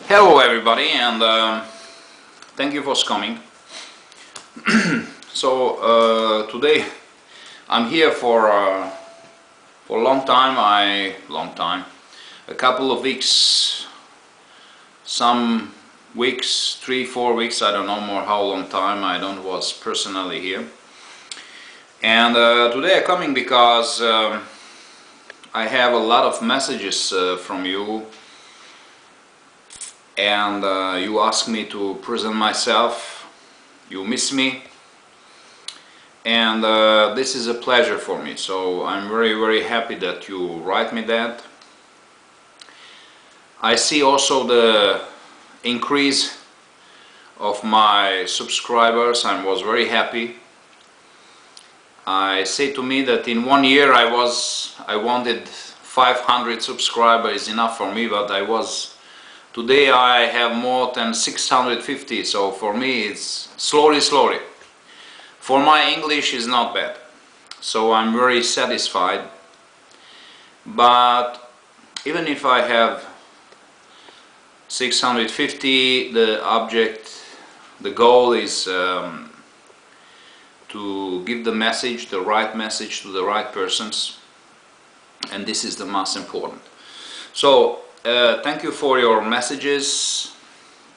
Hello everybody, and thank you for coming. Today I'm here for a long time. A couple of weeks, some weeks, 3-4 weeks, I don't know more how long time I don't was personally here. And today I'm coming because I have a lot of messages from you, and you ask me to present myself. You miss me, and this is a pleasure for me, so I'm very happy that you write me that. I see also the increase of my subscribers. I was very happy. I say to me that in 1 year I wanted 500 subscribers enough for me, but today I have more than 650, so for me it's slowly. For my English is not bad, so I'm very satisfied. But even if I have 650, the goal is to give the right message to the right persons, and this is the most important. So thank you for your messages,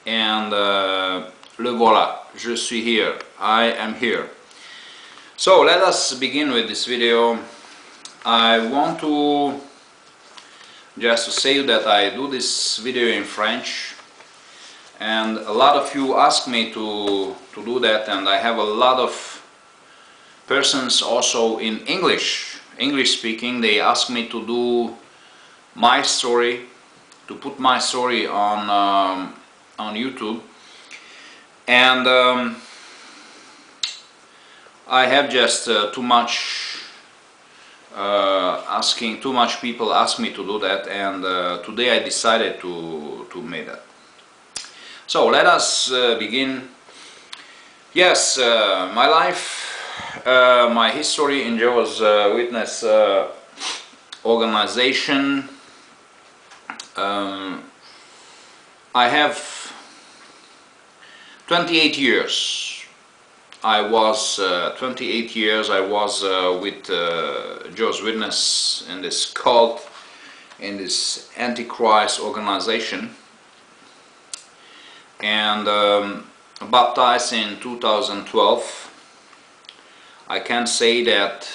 and le voilà, je suis here, I am here. So let us begin with this video. I want to just say that I do this video in French, and a lot of you ask me to do that, and I have a lot of persons also in English speaking. They ask me to do my story, to put my story on YouTube, and I have just too much people ask me to do that, and today I decided to make that. So let us begin. Yes, my life, my history in Jehovah's Witness organization. I have 28 years. I was 28 years I was with Jehovah's Witness in this cult, in this Antichrist organization, and baptized in 2012. I can say that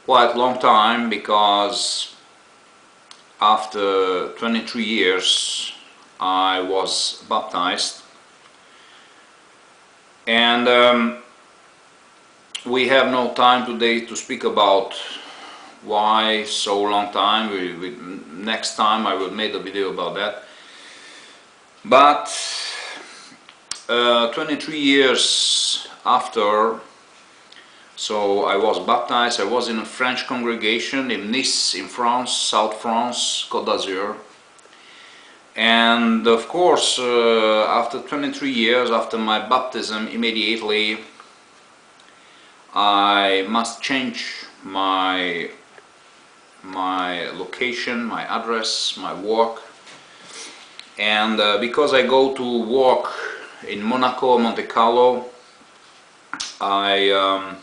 quite long time, because after 23 years I was baptized. And we have no time today to speak about why so long time. Next time I will make a video about that. But 23 years after, so I was baptized. I was in a French congregation in Nice, in France, South France, Côte d'Azur. And of course, after 23 years after my baptism, immediately I must change my location, my address, my work. And because I go to work in Monaco, Monte Carlo, I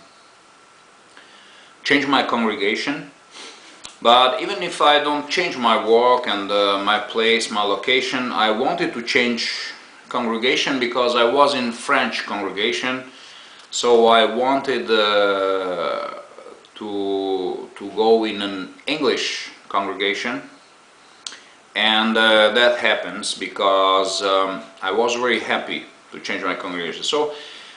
change my congregation. But even if I don't change my work and my place, my location, I wanted to change congregation because I was in French congregation, so I wanted to go in an English congregation, and that happens because I was very happy to change my congregation. So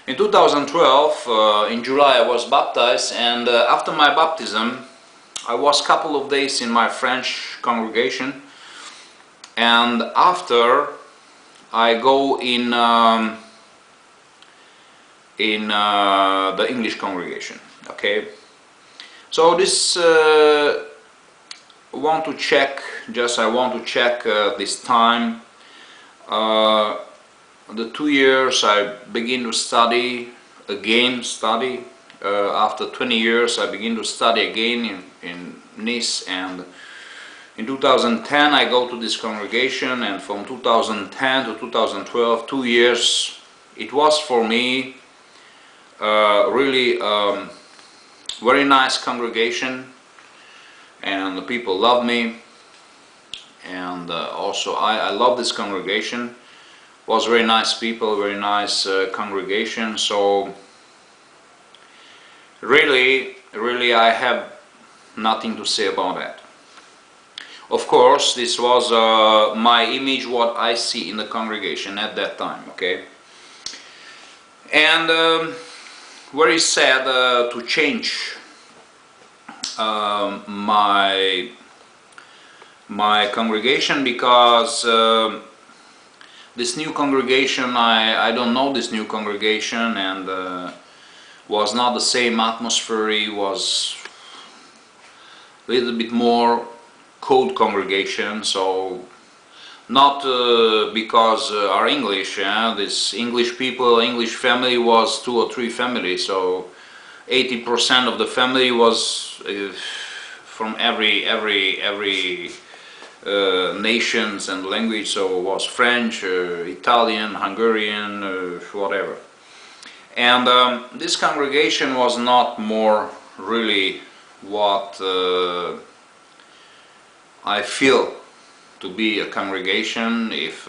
in 2012, in July, I was baptized, and after my baptism I was a couple of days in my French congregation, and after I go in the English congregation. Okay, so this I want to check this time. The 2 years I begin to study again. After 20 years I begin to study again in Nice, and In 2010 I go to this congregation, and from 2010 to 2012, 2 years, it was for me really very nice congregation, and the people love me, and also I love this congregation. Was very nice people, very nice congregation. So really I have nothing to say about that. Of course, this was my image, what I see in the congregation at that time, okay? And very sad to change my congregation, because this new congregation, I don't know this new congregation, and was not the same atmosphere. It was a little bit more cold congregation. So not because our English, this English people, English family was 2 or 3 families, so 80% of the family was from every nations and language, so it was French, Italian, Hungarian, whatever. And this congregation was not more really what I feel to be a congregation. If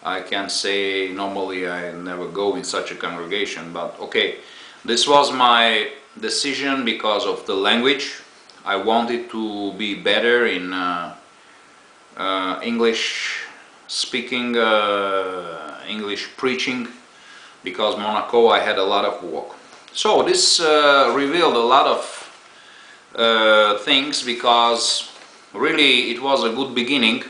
I can say, normally I never go in such a congregation, but okay, this was my decision because of the language. I wanted to be better in English speaking, English preaching, because Monaco I had a lot of work. So this revealed a lot of things, because really it was a good beginning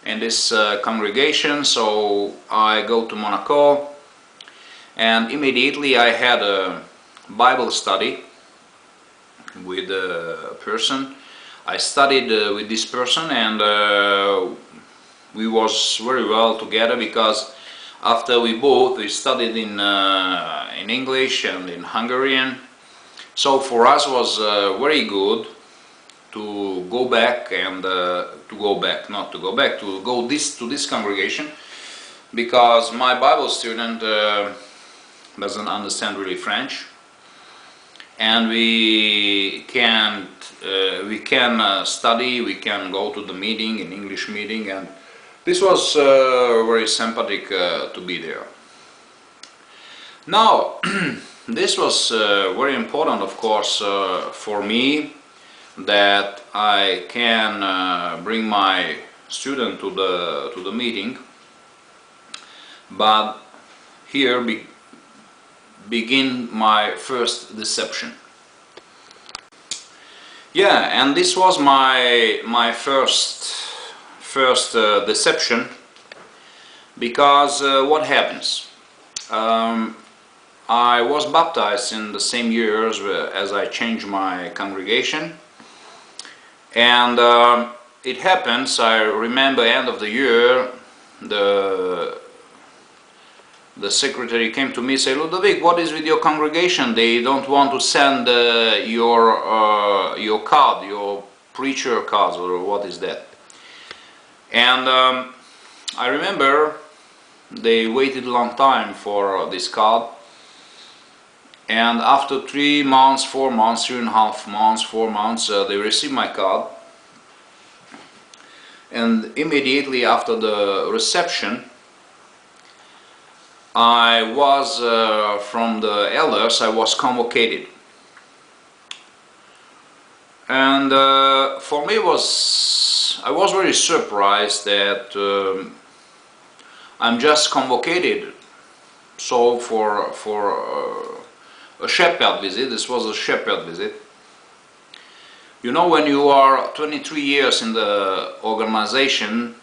in this congregation. So I go to Monaco, and immediately I had a Bible study with a person. I studied with this person, and we was very well together, because after we studied in English and in Hungarian. So for us was very good to go back, and to go to this congregation, because my Bible student doesn't understand really French, and we can study, we can go to the meeting, in English meeting, and this was very sympathetic to be there. Now this was very important, of course, for me, that I can bring my student to the meeting, but here begin my first deception. Yeah, and this was my first deception, because what happens? I was baptized in the same years as I changed my congregation, and it happens, I remember, end of the year, the secretary came to me and said, "Ludovic, what is with your congregation? They don't want to send your card, your preacher cards, or what is that?" And I remember they waited a long time for this card, and after 3 months, 4 months, 3.5 months, 4 months, they received my card. And immediately after the reception, I was, from the elders, I was convocated. And for me I was very surprised that I'm just convocated. So for a shepherd visit, this was a shepherd visit. You know, when you are 23 years in the organization,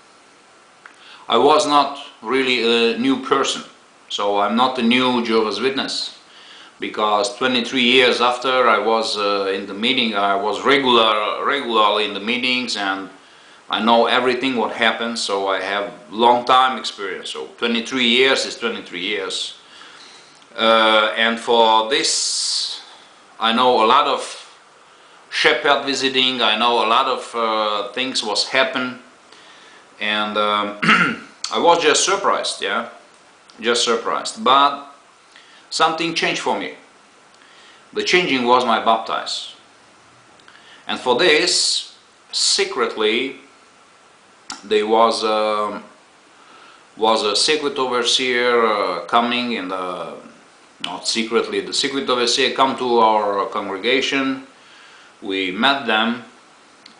I was not really a new person. So I'm not a new Jehovah's Witness, because 23 years after I was in the meeting, I was regularly in the meetings, and I know everything what happens, so I have long time experience. So 23 years is 23 years. And for this, I know a lot of shepherd visiting. I know a lot of things was happen, and I was just surprised, yeah, just surprised. But something changed for me. The changing was my baptize, and for this, secretly, there was a secret overseer coming, and not secretly, the secret overseer come to our congregation. We met them,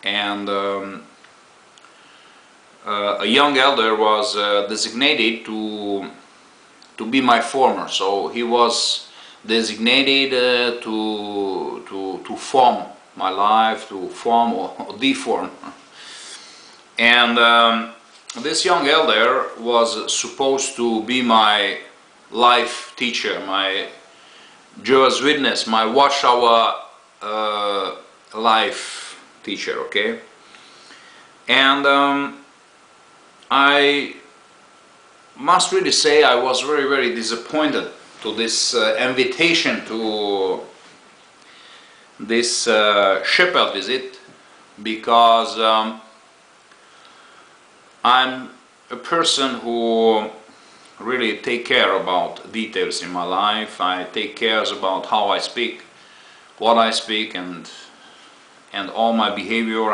and a young elder was designated to be my former. So he was designated to form my life, to form or deform. And this young elder was supposed to be my life teacher, my Jehovah's Witness, my watchtower life teacher, okay? And I must really say I was very, very disappointed to this invitation to this shepherd visit, because I'm a person who really take care about details in my life. I take care about how I speak, what I speak, and all my behavior.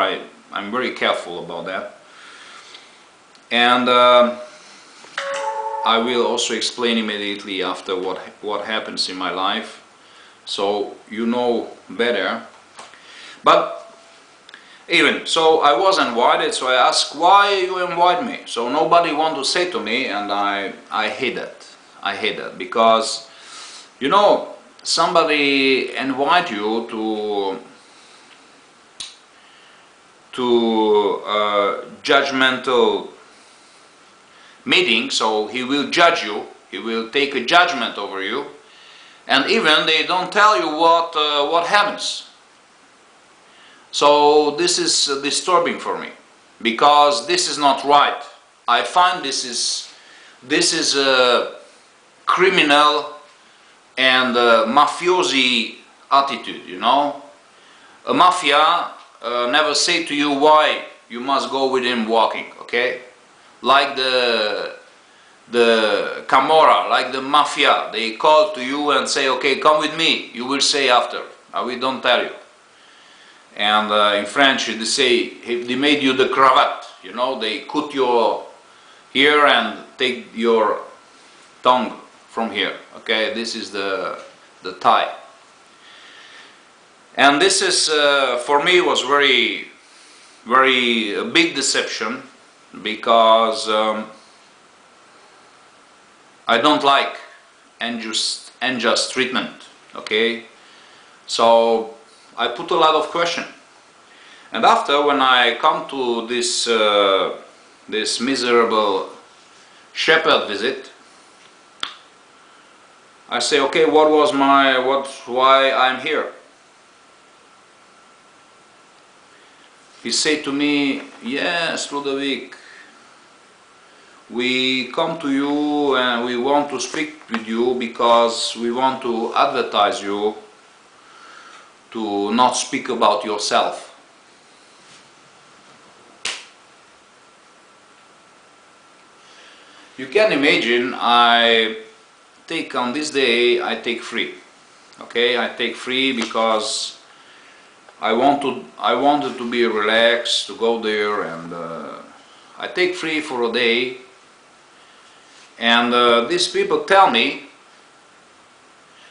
I'm very careful about that. And I will also explain immediately after what happens in my life, so you know better. But even so, I was invited, so I asked, why you invite me? So nobody want to say to me, and I hate that. I hate that, because, you know, somebody invite you to a judgmental meeting, so he will judge you, he will take a judgment over you, and even they don't tell you what happens. So this is disturbing for me, because this is not right. I find this is a criminal and mafiosi attitude, you know. A mafia never say to you why you must go with him walking, okay? Like the Camorra, like the mafia, they call to you and say, okay, come with me. You will say after, we don't tell you. And in French they say, they made you the cravat, you know, they cut your here and take your tongue from here, okay? This is the tie. And this is, for me, was very, very a big deception, because I don't like unjust treatment, okay? So I put a lot of question. And after, when I come to this this miserable shepherd visit, I say, okay, why I'm here? He said to me, yes, Ludovic, we come to you and we want to speak with you because we want to advertise you to not speak about yourself. You can imagine, on this day I take free. Okay, I take free because I wanted to be relaxed, to go there, and I take free for a day. And these people tell me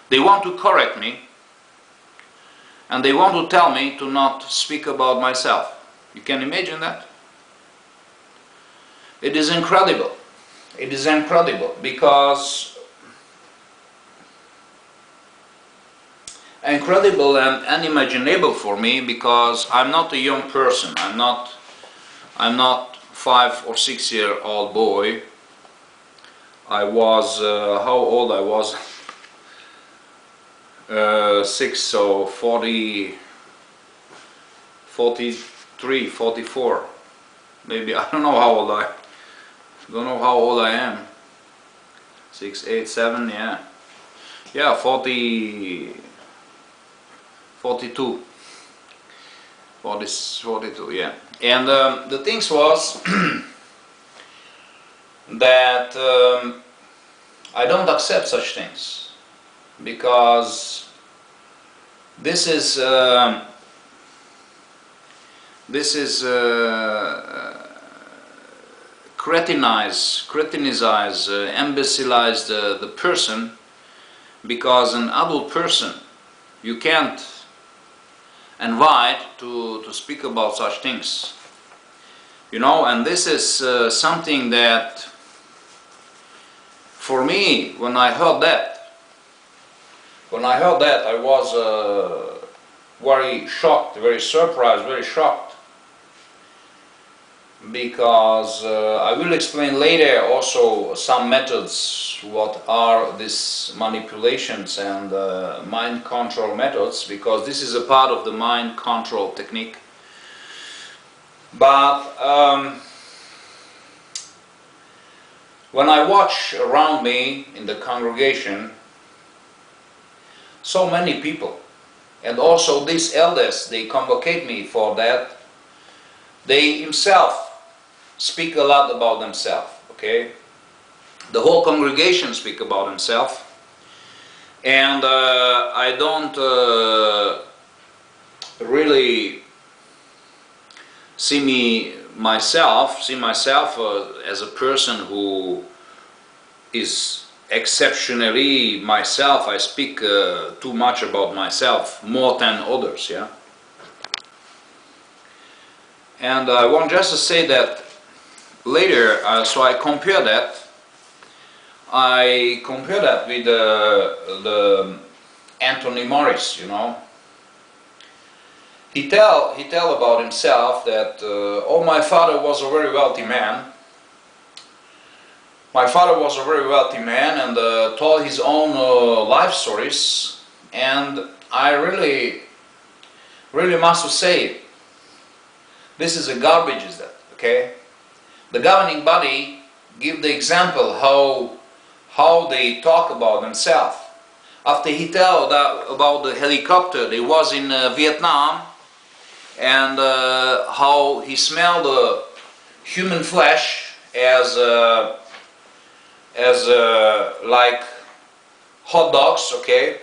they want to correct me, and they want to tell me to not speak about myself. You can imagine that? It is incredible. It is incredible, because incredible and unimaginable for me, because I'm not a young person. I'm not 5 or 6 year old boy. I was how old I was? 6, so 40, 43, 44. Maybe, I don't know how old I am. 6, 8, 7, yeah. Yeah, 40, 42. 42, yeah. And the things was that I don't accept such things, because this is cretinize, imbecilize the person, because an adult person you can't invite to speak about such things, you know. And this is something that, for me, when I heard that, I was very shocked, very surprised, very shocked, because I will explain later also some methods, what are these manipulations and mind control methods, because this is a part of the mind control technique. But when I watch around me in the congregation, so many people, and also these elders, they convocate me for that. They himself speak a lot about themselves, okay? The whole congregation speak about themselves, and I don't really see myself as a person who is exceptionally myself. I speak too much about myself, more than others, yeah? And I want just to say that later, so I compare that with the Anthony Morris, you know. He tell about himself that oh, my father was a very wealthy man. My father was a very wealthy man, and told his own life stories. And I really must say, this is a garbage, is that, okay? The governing body give the example how they talk about themselves. After he tell about the helicopter, they was in Vietnam, and how he smelled the human flesh as like hot dogs, okay?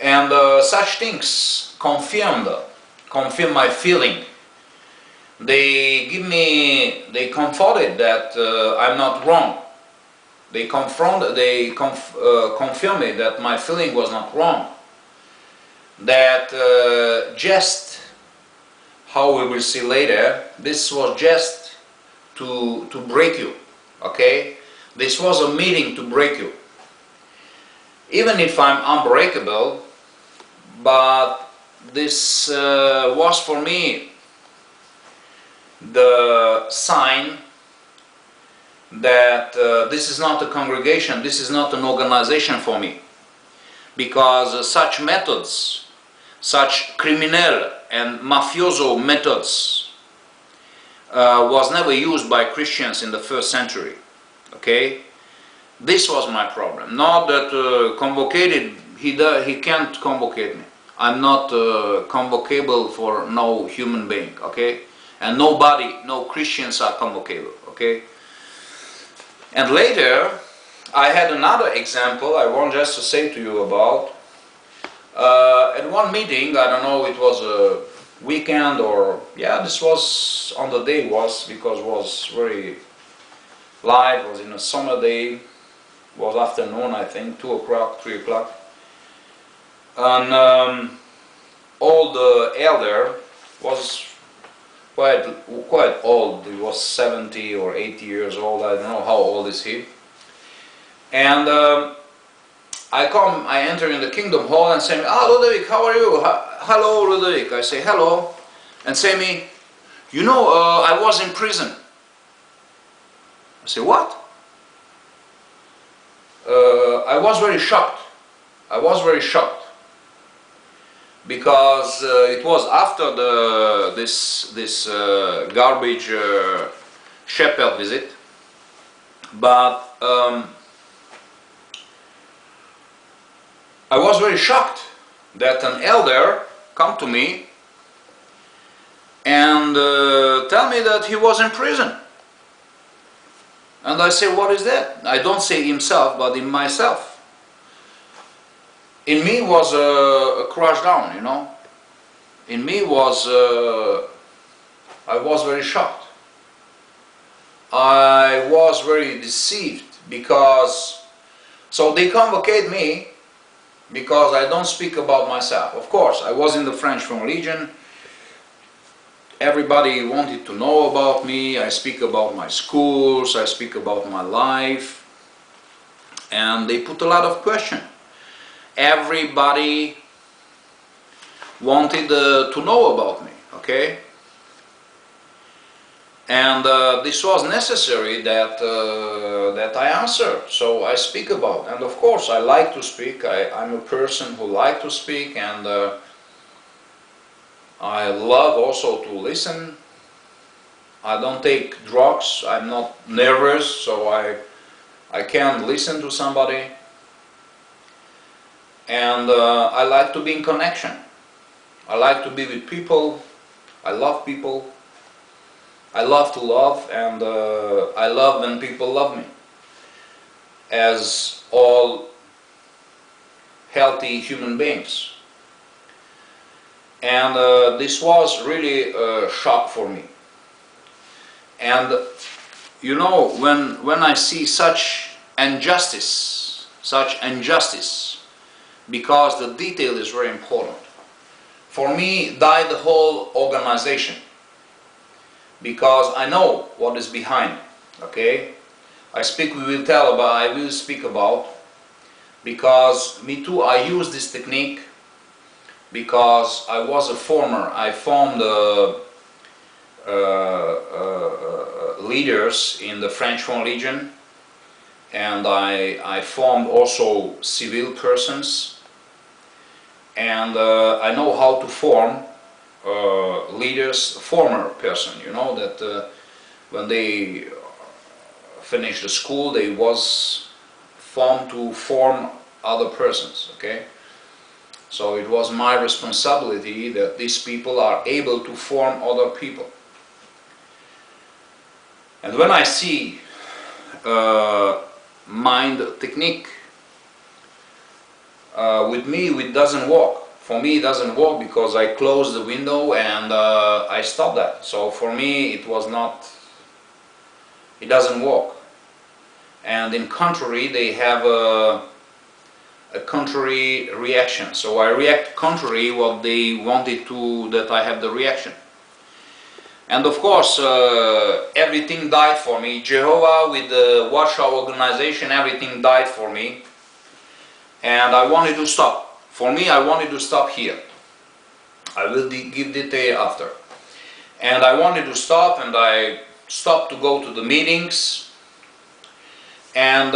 And such things confirm my feeling. They comforted that I'm not wrong. They confirm me that my feeling was not wrong. That just, how we will see later, this was just to break you, okay? This was a meeting to break you. Even if I'm unbreakable, but this was for me the sign that this is not a congregation, this is not an organization for me, because such methods, such criminal and mafioso methods was never used by Christians in the first century, okay? This was my problem, not that convocated, he can't convocate me. I'm not convocable for no human being, okay? And nobody, no Christians are convocable, okay? And later, I had another example I want just to say to you about. At one meeting, I don't know, it was a weekend or, yeah, this was on the day, because it was very light, it was in a summer day, it was afternoon, I think, 2 o'clock, 3 o'clock. And all the elder was quite old. He was 70 or 80 years old. I don't know how old is he. And I enter in the Kingdom Hall and say, "Ah, Ludovic, how are you? Hello, Ludovic." I say hello, and say me, "You know, I was in prison." I say, "What?" I was very shocked. I was very shocked. Because it was after this garbage shepherd visit, but I was very shocked that an elder come to me and tell me that he was in prison. And I say, what is that? I don't say himself, but in myself. In me was a crash down, you know. In me was, I was very shocked. I was very deceived because, so they convocate me because I don't speak about myself. Of course, I was in the French Front Legion. Everybody wanted to know about me. I speak about my schools, I speak about my life, and they put a lot of questions. Everybody wanted to know about me, okay? And this was necessary that that I answer. So I speak about, and of course I like to speak. I'm a person who like to speak, and I love also to listen. I don't take drugs. I'm not nervous, so I can listen to somebody. And I like to be in connection. I like to be with people. I love people. I love to love, and I love when people love me, as all healthy human beings. And this was really a shock for me. And you know, when I see such injustice, because the detail is very important. For me, died the whole organization, because I know what is behind. Okay, I will speak about, because me too, I use this technique, because I was a former. I formed leaders in the French Front Legion, and I formed also civil persons, and I know how to form leaders, former person, you know, that when they finished the school, they was formed to form other persons, okay? So it was my responsibility that these people are able to form other people. And when I see mind technique, with me it doesn't work. For me it doesn't work, because I close the window and I stop that. So for me it was not, it doesn't work. And in contrary, they have a contrary reaction. So I react contrary what they wanted to, that I have the reaction. And of course, everything died for me. Jehovah, with the Warsaw organization, everything died for me. And I wanted to stop. For me, I wanted to stop here. I will give detail after. And I wanted to stop, and I stopped to go to the meetings. And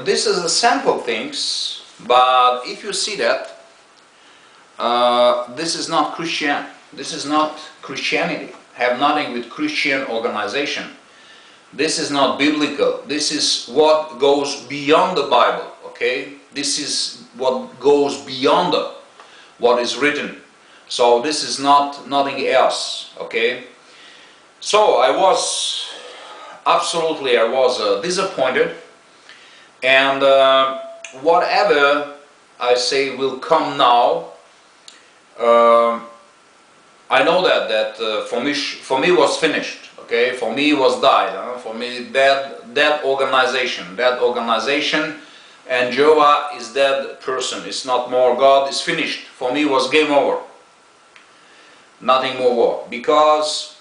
this is a sample things, but if you see that, this is not Christian. This is not Christianity. Have nothing with Christian organization. This is not biblical. This is what goes beyond the Bible, okay? This is what goes beyond what is written. So this is not nothing else, okay? So I was disappointed, and whatever I say will come now. I know that for me was finished. Okay, for me was died. For me that organization, and Jehovah is that person. It's not more God. It's finished. For me was game over. Nothing more war. Because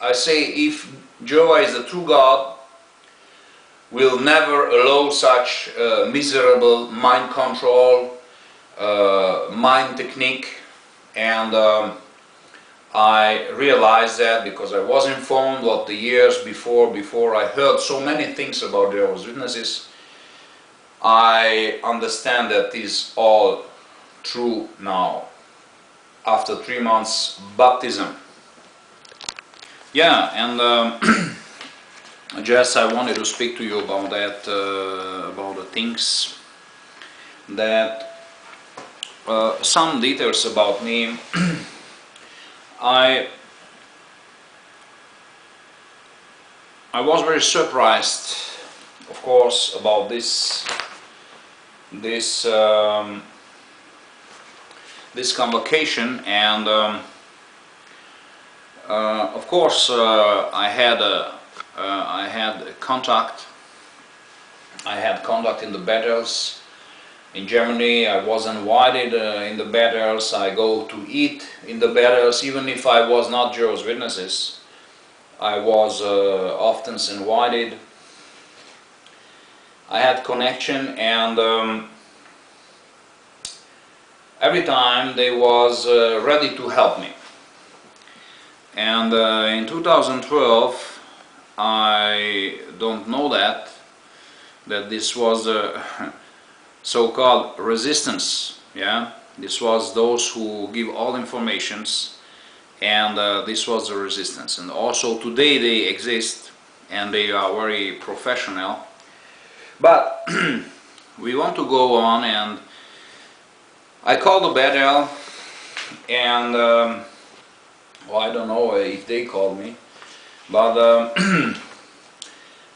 I say, if Jehovah is the true God, will never allow such miserable mind control, mind technique, and I realized that because I was informed what the years before I heard so many things about Jehovah's Witnesses. I understand that is all true now, after 3 months baptism. Yeah, and just I wanted to speak to you about that, about the things that some details about me. I was very surprised, of course, about this convocation, and of course I had contact. I had contact in the battles in Germany. I was invited in the battles. I go to eat in the battles, even if I was not Jehovah's Witnesses. I was often invited. I had connection, and every time they was ready to help me. And in 2012, I don't know that this was a so-called resistance. Yeah, this was those who give all informations, and this was the resistance. And also today they exist, and they are very professional. But we want to go on, and I called the battle, and well, I don't know if they called me, but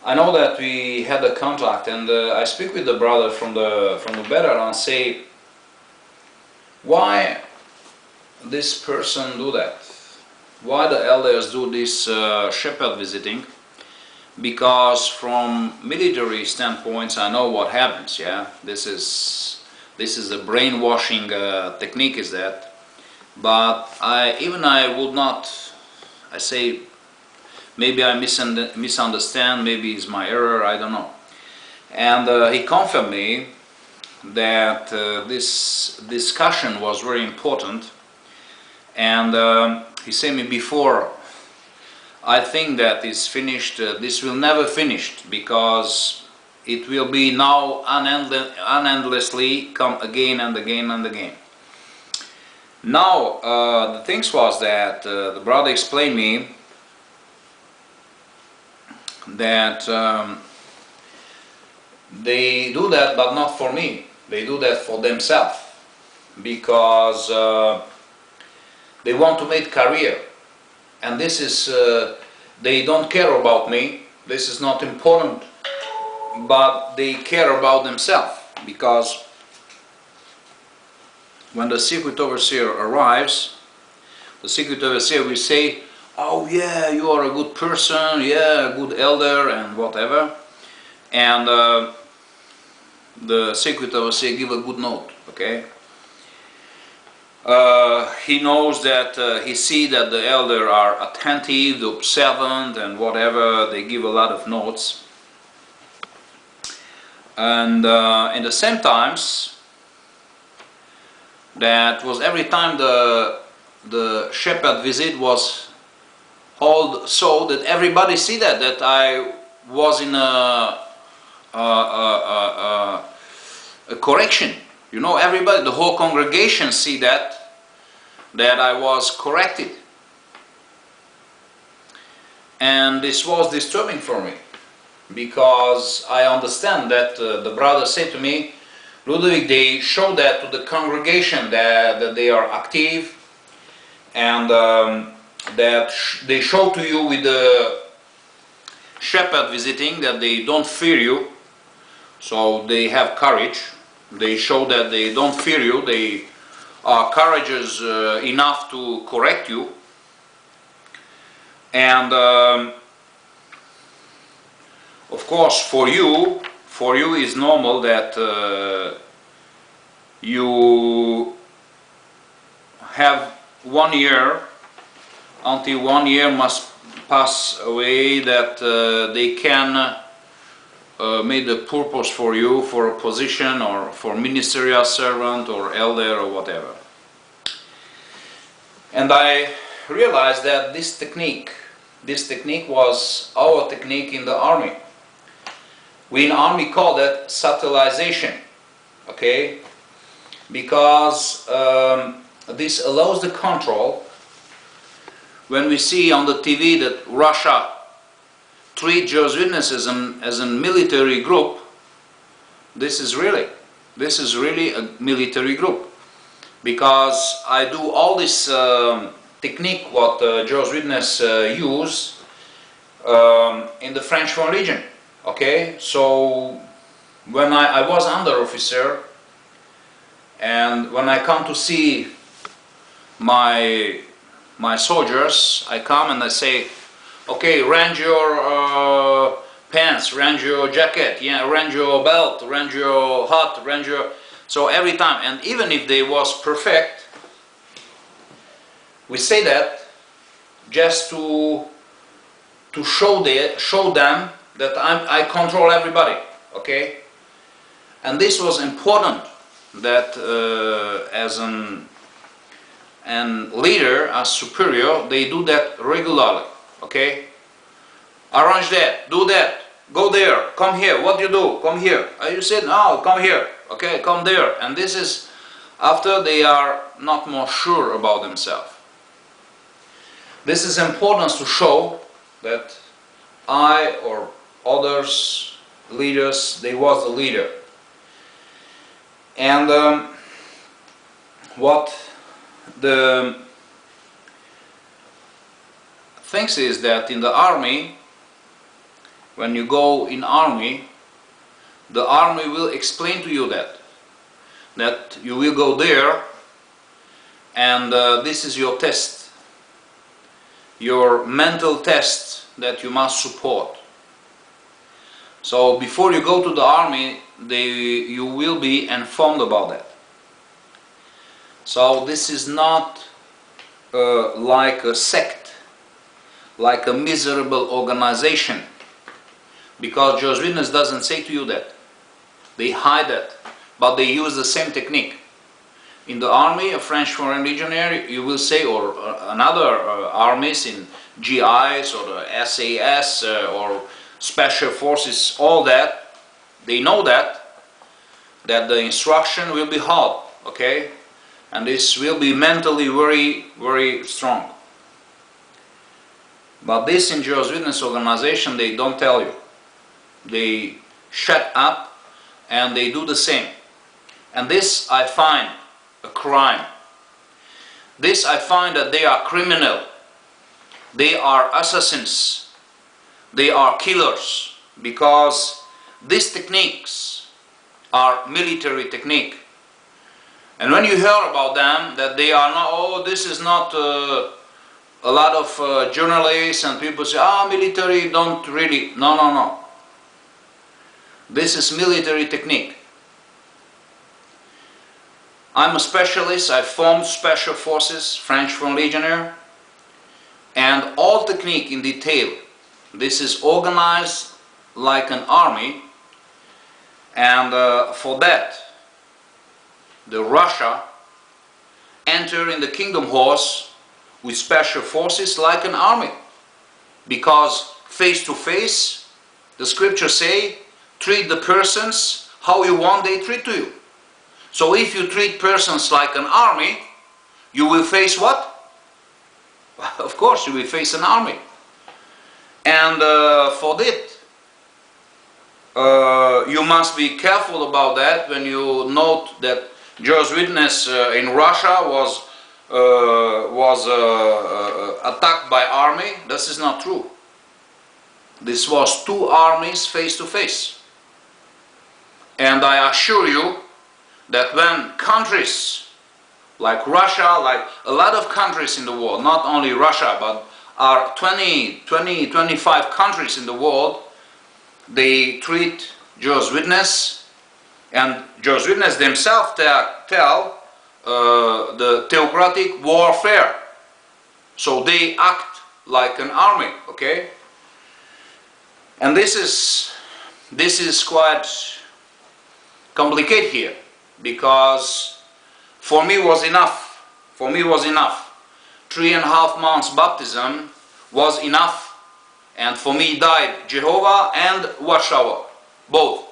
I know that we had a contact, and I speak with the brother from the battle and say, why this person do that? Why the elders do this shepherd visiting? Because from military standpoints, I know what happens. Yeah, this is a brainwashing technique, is that. But I would not. I say, maybe I misunderstand. Maybe it's my error. I don't know. And he confirmed me that this discussion was very important. And he said me before, I think that it's finished. This will never finish, because it will be now unendlessly come again and again and again. Now the things was that the brother explained me that they do that, but not for me. They do that for themselves, because they want to make career. And this is, they don't care about me, this is not important, but they care about themselves, because when the secret overseer arrives, the secret overseer will say, oh yeah, you are a good person, yeah, a good elder, and whatever, and the secret overseer give a good note, okay? He knows that he see that the elder are attentive, observant, and whatever. They give a lot of notes. And in the same times, that was every time the shepherd visit was held, so that everybody see that I was in a correction. You know, everybody, the whole congregation see that I was corrected. And this was disturbing for me, because I understand that the brother said to me, Ludwig, they show that to the congregation that they are active, and that they show to you with the shepherd visiting that they don't fear you, so they have courage. They show that they don't fear you, they are courageous enough to correct you. And of course for you is normal that you have 1 year, until 1 year must pass away, that they can made a purpose for you, for a position, or for ministerial servant, or elder, or whatever. And I realized that this technique was our technique in the army. We in army call that subtilization, okay? Because this allows the control. When we see on the TV that Russia treat Jehovah's Witnesses as a military group, this is really a military group, because I do all this technique what Jehovah's Witness use in the French foreign legion. Okay, so when I was under officer, and when I come to see my soldiers, I come and I say, okay, range your pants, range your jacket, yeah, range your belt, range your hat, range your... So every time, and even if they was perfect, we say that just to show them that I control everybody, okay? And this was important, that as an leader, as superior, they do that regularly, okay? Arrange that, do that, go there, come here, what you do, come here. You said, no, come here, okay, come there. And this is after they are not more sure about themselves. This is important to show that I or others, leaders, they was the leader. And what the things is that in the army, when you go in army, the army will explain to you that you will go there, and this is your test, your mental test that you must support. So before you go to the army, you will be informed about that. So this is not like a sect, like a miserable organization, because Jehovah's Witness doesn't say to you that. They hide that, but they use the same technique. In the army, a French foreign legionnaire, you will say, or another armies in GIs or the SAS or special forces, all that, they know that the instruction will be hard, okay? And this will be mentally very, very strong. But this in Jehovah's Witness organization, they don't tell you. They shut up and they do the same. And this I find a crime. This I find that they are criminal. They are assassins. They are killers, because these techniques are military technique. And when you hear about them, that they are not, oh, this is not a lot of journalists and people say, military don't really, no. This is military technique. I'm a specialist, I formed special forces, French foreign legionnaire, and all technique in detail. This is organized like an army, and for that, the Russia enter in the Kingdom Horse with special forces like an army, because face to face, the scriptures say, treat the persons how you want they treat to you. So if you treat persons like an army, you will face what? Of course you will face an army. And for that, you must be careful about that when you note that Jehovah's Witness in Russia was attacked by army. This is not true. This was two armies face to face. And I assure you that when countries like Russia, like a lot of countries in the world, not only Russia, but are 25 countries in the world, they treat Jehovah's Witness, and Jehovah's Witness themselves tell the theocratic warfare. So they act like an army, okay? And this is quite complicated here, because for me was enough. 3.5 months baptism was enough, and for me died Jehovah and Watchtower, both,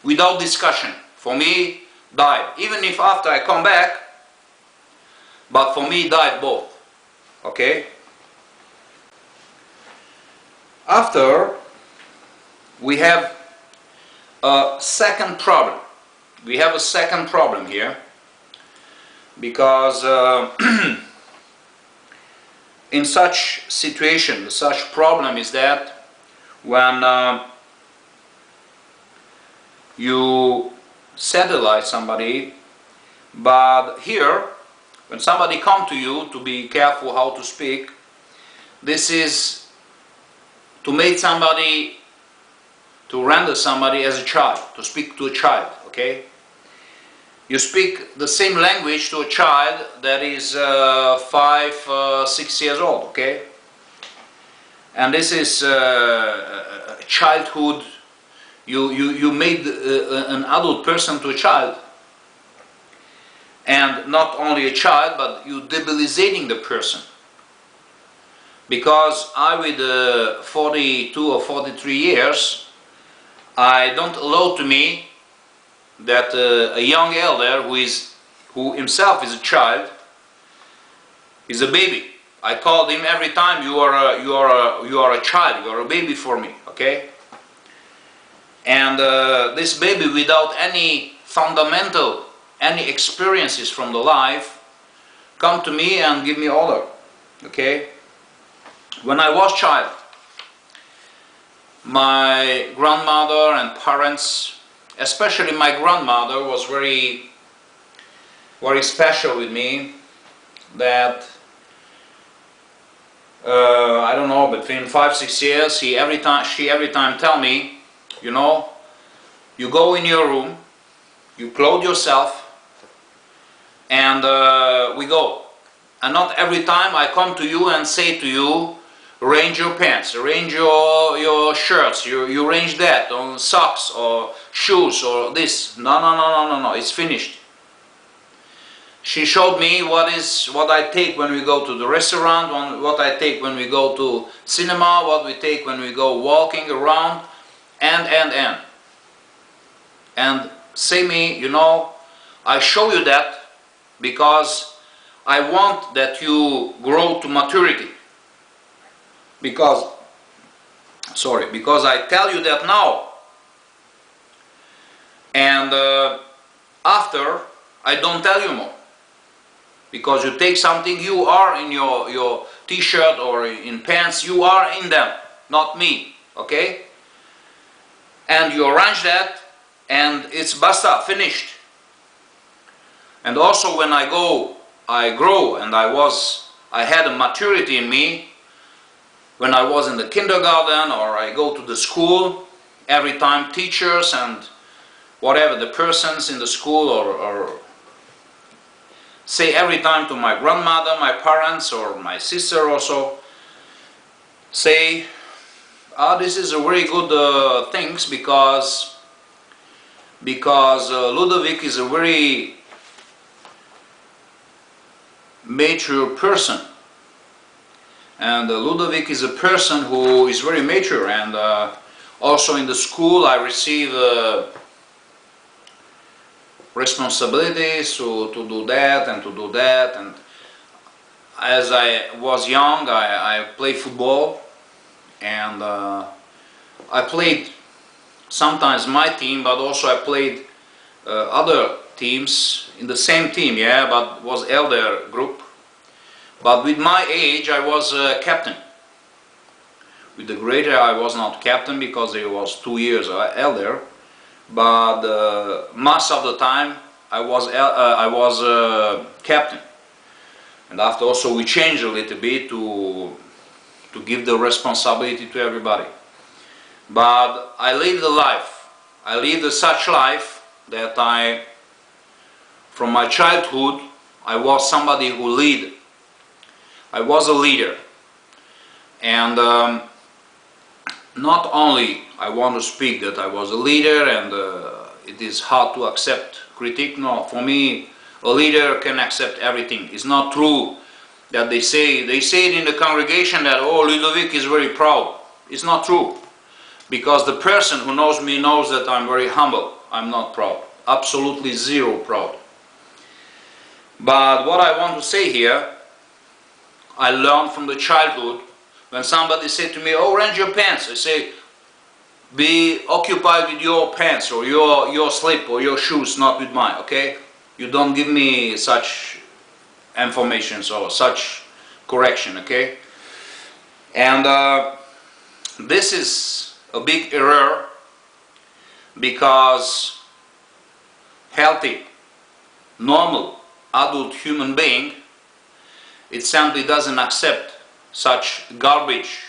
without discussion. For me died, even if after I come back, but for me died both, okay? After, we have a second problem. We have a second problem here, because in such situation, such problem is that when you satellite somebody, but here, when somebody come to you, to be careful how to speak, this is to make somebody, to render somebody as a child, to speak to a child, okay? You speak the same language to a child that is 5, 6 years old, okay? And this is childhood. You made an adult person to a child. And not only a child, but you debilitating the person. Because I, with 42 or 43 years, I don't allow to me that a young elder who himself is a child, is a baby. I called him every time, you are a child, you are a baby for me, okay? And this baby, without any fundamental, any experiences from the life, come to me and give me order, okay? When I was child, my grandmother and parents, especially my grandmother, was very special with me. That I don't know, between 5, 6 years, she every time tell me, you know, you go in your room, you clothe yourself, and we go. And not every time I come to you and say to you, arrange your pants, arrange your shirts, you arrange that on socks or shoes or this. No, it's finished. She showed me what I take when we go to the restaurant, what I take when we go to cinema, what we take when we go walking around, and say me, you know, I show you that because I want that you grow to maturity. Because I tell you that now, and after I don't tell you more, because you take something, you are in your t-shirt or in pants, you are in them, not me, okay? And you arrange that, and it's basta, finished. And also when I grow, and I had a maturity in me. When I was in the kindergarten, or I go to the school, every time teachers and whatever the persons in the school or say every time to my grandmother, my parents, or my sister also, say, this is a very good things because Ludovic is a very mature person. And Ludovic is a person who is very mature, and also in the school I receive responsibilities to do that and to do that. And as I was young, I played football, and I played sometimes my team, but also I played other teams in the same team, yeah, but was elder group. But with my age, I was captain. With the greater, I was not captain because he was 2 years elder. But most of the time, I was captain. And after also we changed a little bit to give the responsibility to everybody. But I lived a life. I lived such life that from my childhood, I was somebody who lead. I was a leader, and not only I want to speak that I was a leader and it is hard to accept critique. No, for me a leader can accept everything. It's not true that they say it in the congregation that, oh, Ludovic is very proud. It's not true, because the person who knows me knows that I'm very humble. I'm not proud, absolutely zero proud. But what I want to say here, I learned from the childhood. When somebody said to me, oh, arrange your pants, I say, be occupied with your pants or your slip or your shoes, not with mine, okay? You don't give me such information or such correction, okay? And this is a big error, because healthy, normal, adult human being, it simply doesn't accept such garbage,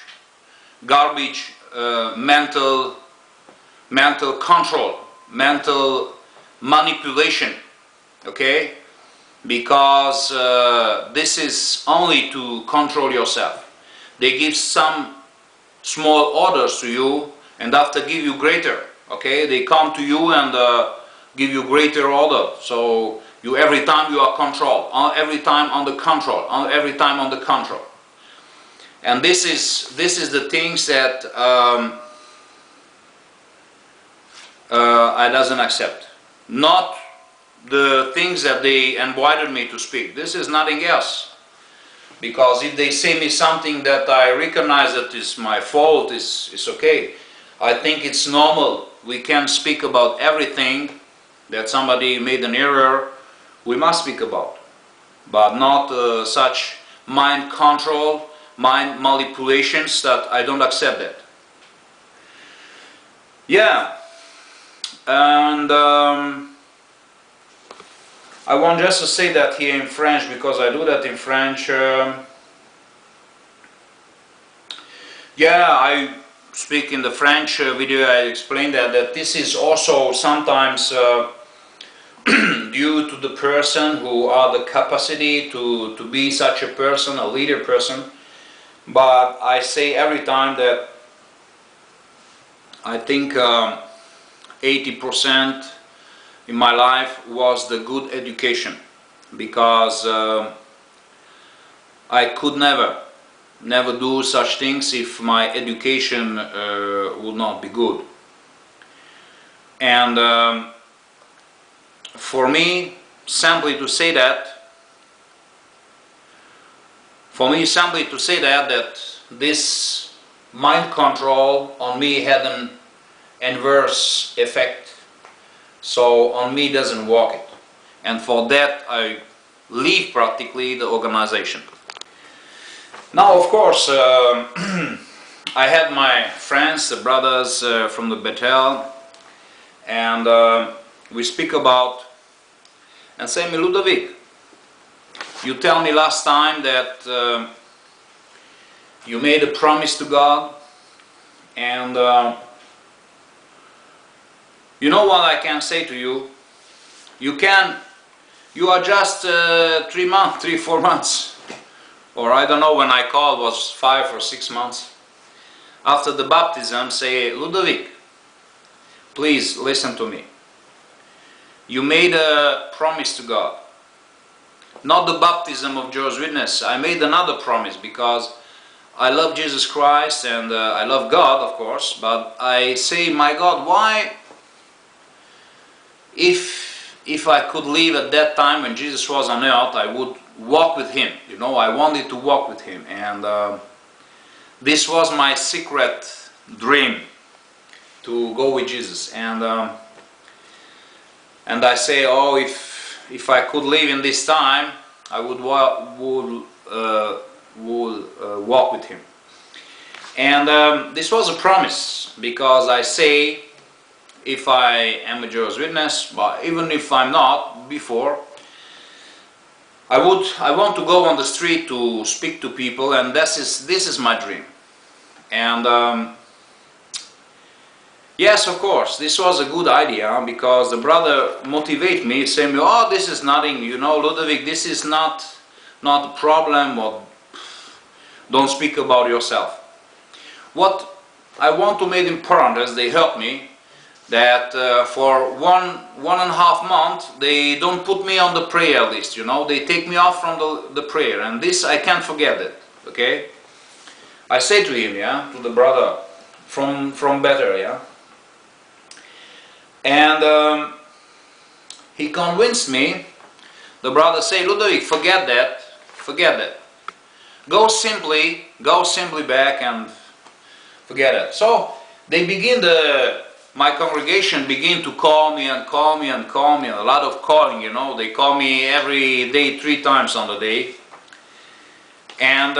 mental control, mental manipulation, okay? Because this is only to control yourself. They give some small orders to you, and after give you greater, okay? They come to you and give you greater order. So you every time you are controlled, every time under control, every time under control. And this is the things that I doesn't accept. Not the things that they invited me to speak. This is nothing else. Because if they say me something that I recognize that is my fault, it's okay. I think it's normal. We can speak about everything that somebody made an error. We must speak about, but not such mind control, mind manipulations, that I don't accept that. Yeah, and I want just to say that here in French, because I do that in French. Yeah, I speak in the French video. I explained that this is also sometimes due to the person who are the capacity to be such a person, a leader person. But I say every time that I think 80% in my life was the good education, because I could never do such things if my education would not be good. And for me, simply to say that this mind control on me had an adverse effect, so on me doesn't work it, and for that I leave practically the organization. Now, of course, I had my friends, the brothers from the Bethel, and we speak about, and say me, Ludovic, you tell me last time that you made a promise to God, and you know what I can say to you? You are just 3-4 months, or I don't know, when I called was 5 or 6 months after the baptism. Say, Ludovic, please listen to me. You made a promise to God. Not the baptism of Jehovah's Witness. I made another promise, because I love Jesus Christ and I love God, of course, but I say, my God, why, if I could live at that time when Jesus was on earth, I would walk with Him. You know, I wanted to walk with Him, and this was my secret dream, to go with Jesus. And I say, oh, if I could live in this time, I would walk with Him. And this was a promise, because I say, if I am a Jehovah's Witness, but even if I'm not before, I want to go on the street to speak to people, and this is my dream. And yes, of course, this was a good idea, because the brother motivated me, saying, oh, this is nothing, you know, Ludovic, this is not a problem, or don't speak about yourself. What I want to make important is they help me, that for one and a half month they don't put me on the prayer list, you know, they take me off from the prayer, and this I can't forget it, okay? I say to him, yeah, to the brother from Better, yeah, and he convinced me. The brother say, Ludovic, forget that, go simply back and forget it. So they begin my congregation begin to call me, a lot of calling, you know, they call me every day, 3 times on the day. And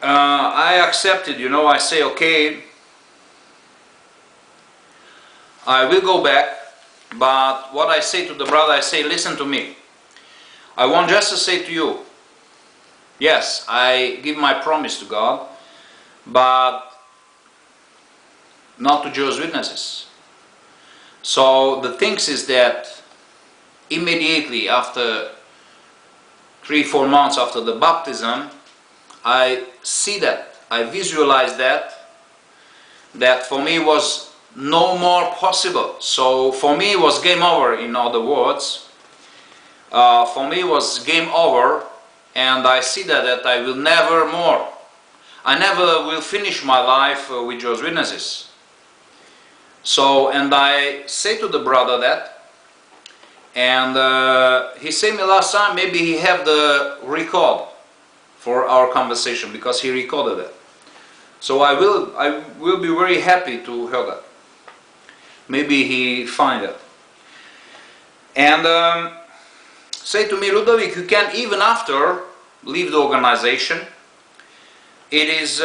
I accepted, you know, I say, okay, I will go back, but what I say to the brother, I say, listen to me. I want just to say to you, yes, I give my promise to God, but not to Jehovah's Witnesses. So the thing is that immediately after 3-4 months after the baptism, I see that, I visualize that for me was no more possible. So for me it was game over, in other words. For me it was game over, and I see that I will never more. I never will finish my life with Jehovah's Witnesses. So, and I say to the brother that, and he said me last time, maybe he have the record for our conversation, because he recorded it. So I will be very happy to hear that. Maybe he find it. And say to me, Ludovic, you can even after leave the organization. It is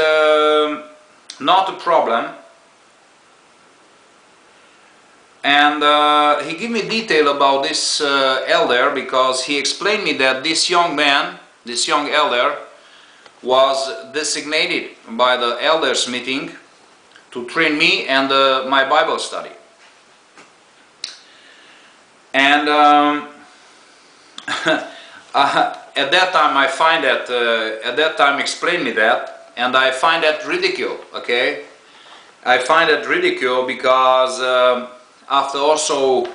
not a problem. And he gave me detail about this elder, because he explained me that this young man, this young elder, was designated by the elders meeting to train me and my Bible study. And at that time I find that, at that time explained me that, and I find that ridicule, okay? I find that ridicule because after also,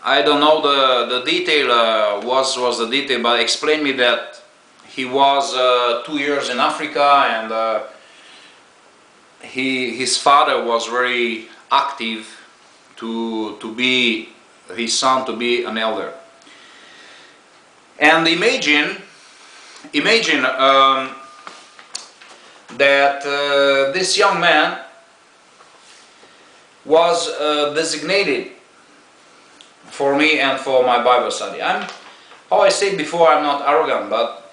I don't know the detail, was the detail, but explained me that he was 2 years in Africa, and his father was very active to be his son to be an elder. And imagine that this young man was designated for me and for my Bible study. How I said before, I'm not arrogant, but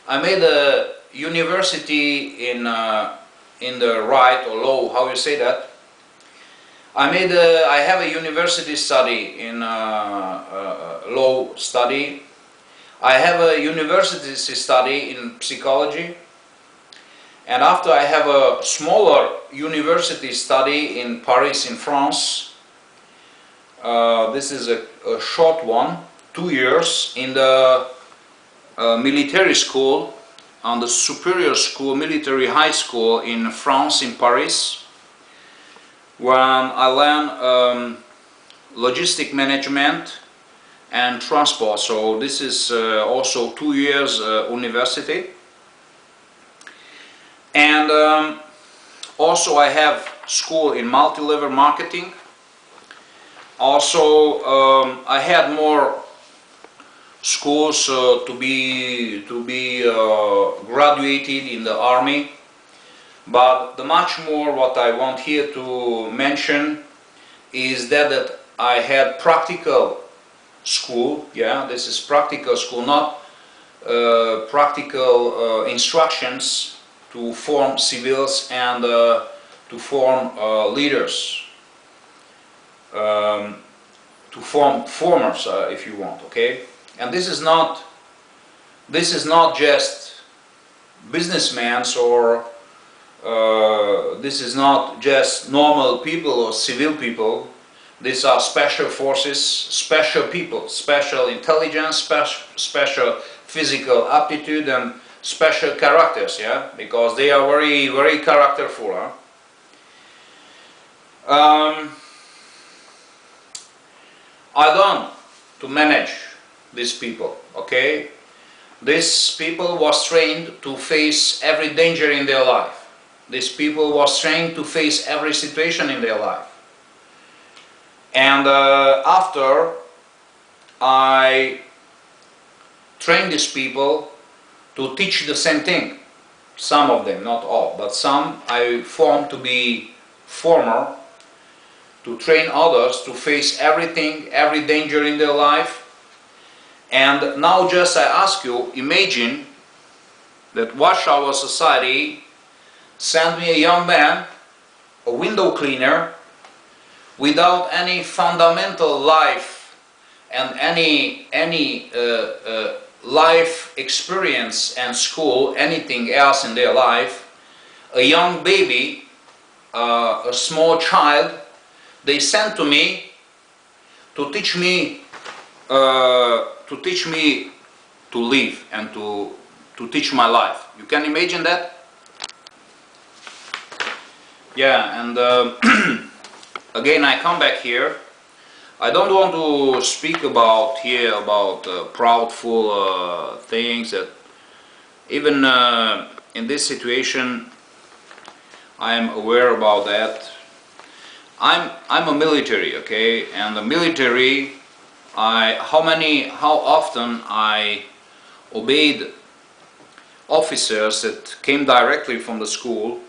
I made a university in the right or law, how you say that? I have a university study in law study. I have a university study in psychology. And after I have a smaller university study in Paris, in France. This is a short one, 2 years in the military school, on the superior school, military high school in France, in Paris, when I learn logistic management and transport. So this is also 2 years university. And also I have school in multi-level marketing. Also I had more schools to be graduated in the army, but the much more what I want here to mention is that I had practical school. Yeah, this is practical school, not practical instructions to form civils and to form leaders, to form formers, if you want. Okay. And this is not just businessmen, or this is not just normal people or civil people. These are special forces, special people, special intelligence, special physical aptitude, and special characters. Yeah, because they are very, very characterful. Huh? I learned to manage these people, okay? These people was trained to face every danger in their life. These people was trained to face every situation in their life. And after I trained these people to teach the same thing, some of them, not all, but some I formed to be former, to train others to face everything, every danger in their life. And now just I ask you, imagine that Warsaw society sent me a young man, a window cleaner, without any fundamental life and any life experience and school, anything else in their life, a young baby, a small child, they sent to me to teach me to live and to teach my life. You can imagine that? Yeah, and again I come back here. I don't want to speak about proudful things that even in this situation I am aware about that. I'm a military, okay, and the military, how often I obeyed officers that came directly from the school.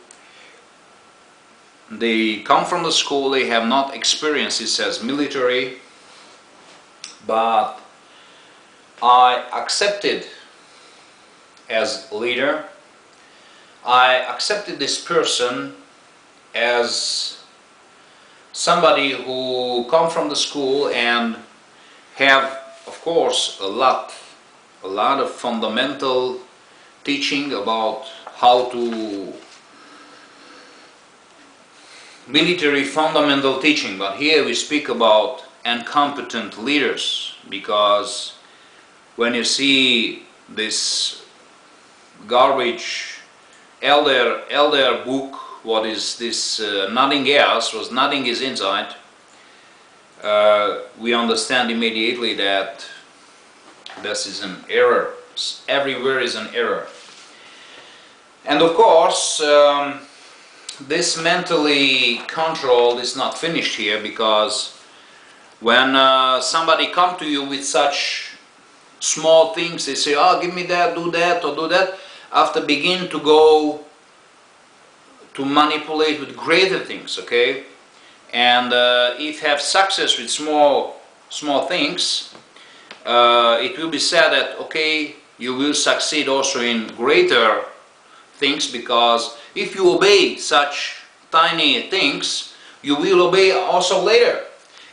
They come from the school, they have not experiences as military, but I accepted as leader. I accepted this person as somebody who come from the school and have, of course, a lot of fundamental teaching about how to military fundamental teaching, but here we speak about incompetent leaders, because when you see this garbage elder book, what is this, nothing else, was nothing is inside, we understand immediately that this is an error. Everywhere is an error. And of course this mentally control is not finished here, because when somebody come to you with such small things, they say, oh, give me that, do that, or do that, after begin to go to manipulate with greater things, okay? And if have success with small things, it will be said that, okay, you will succeed also in greater things, because if you obey such tiny things, you will obey also later.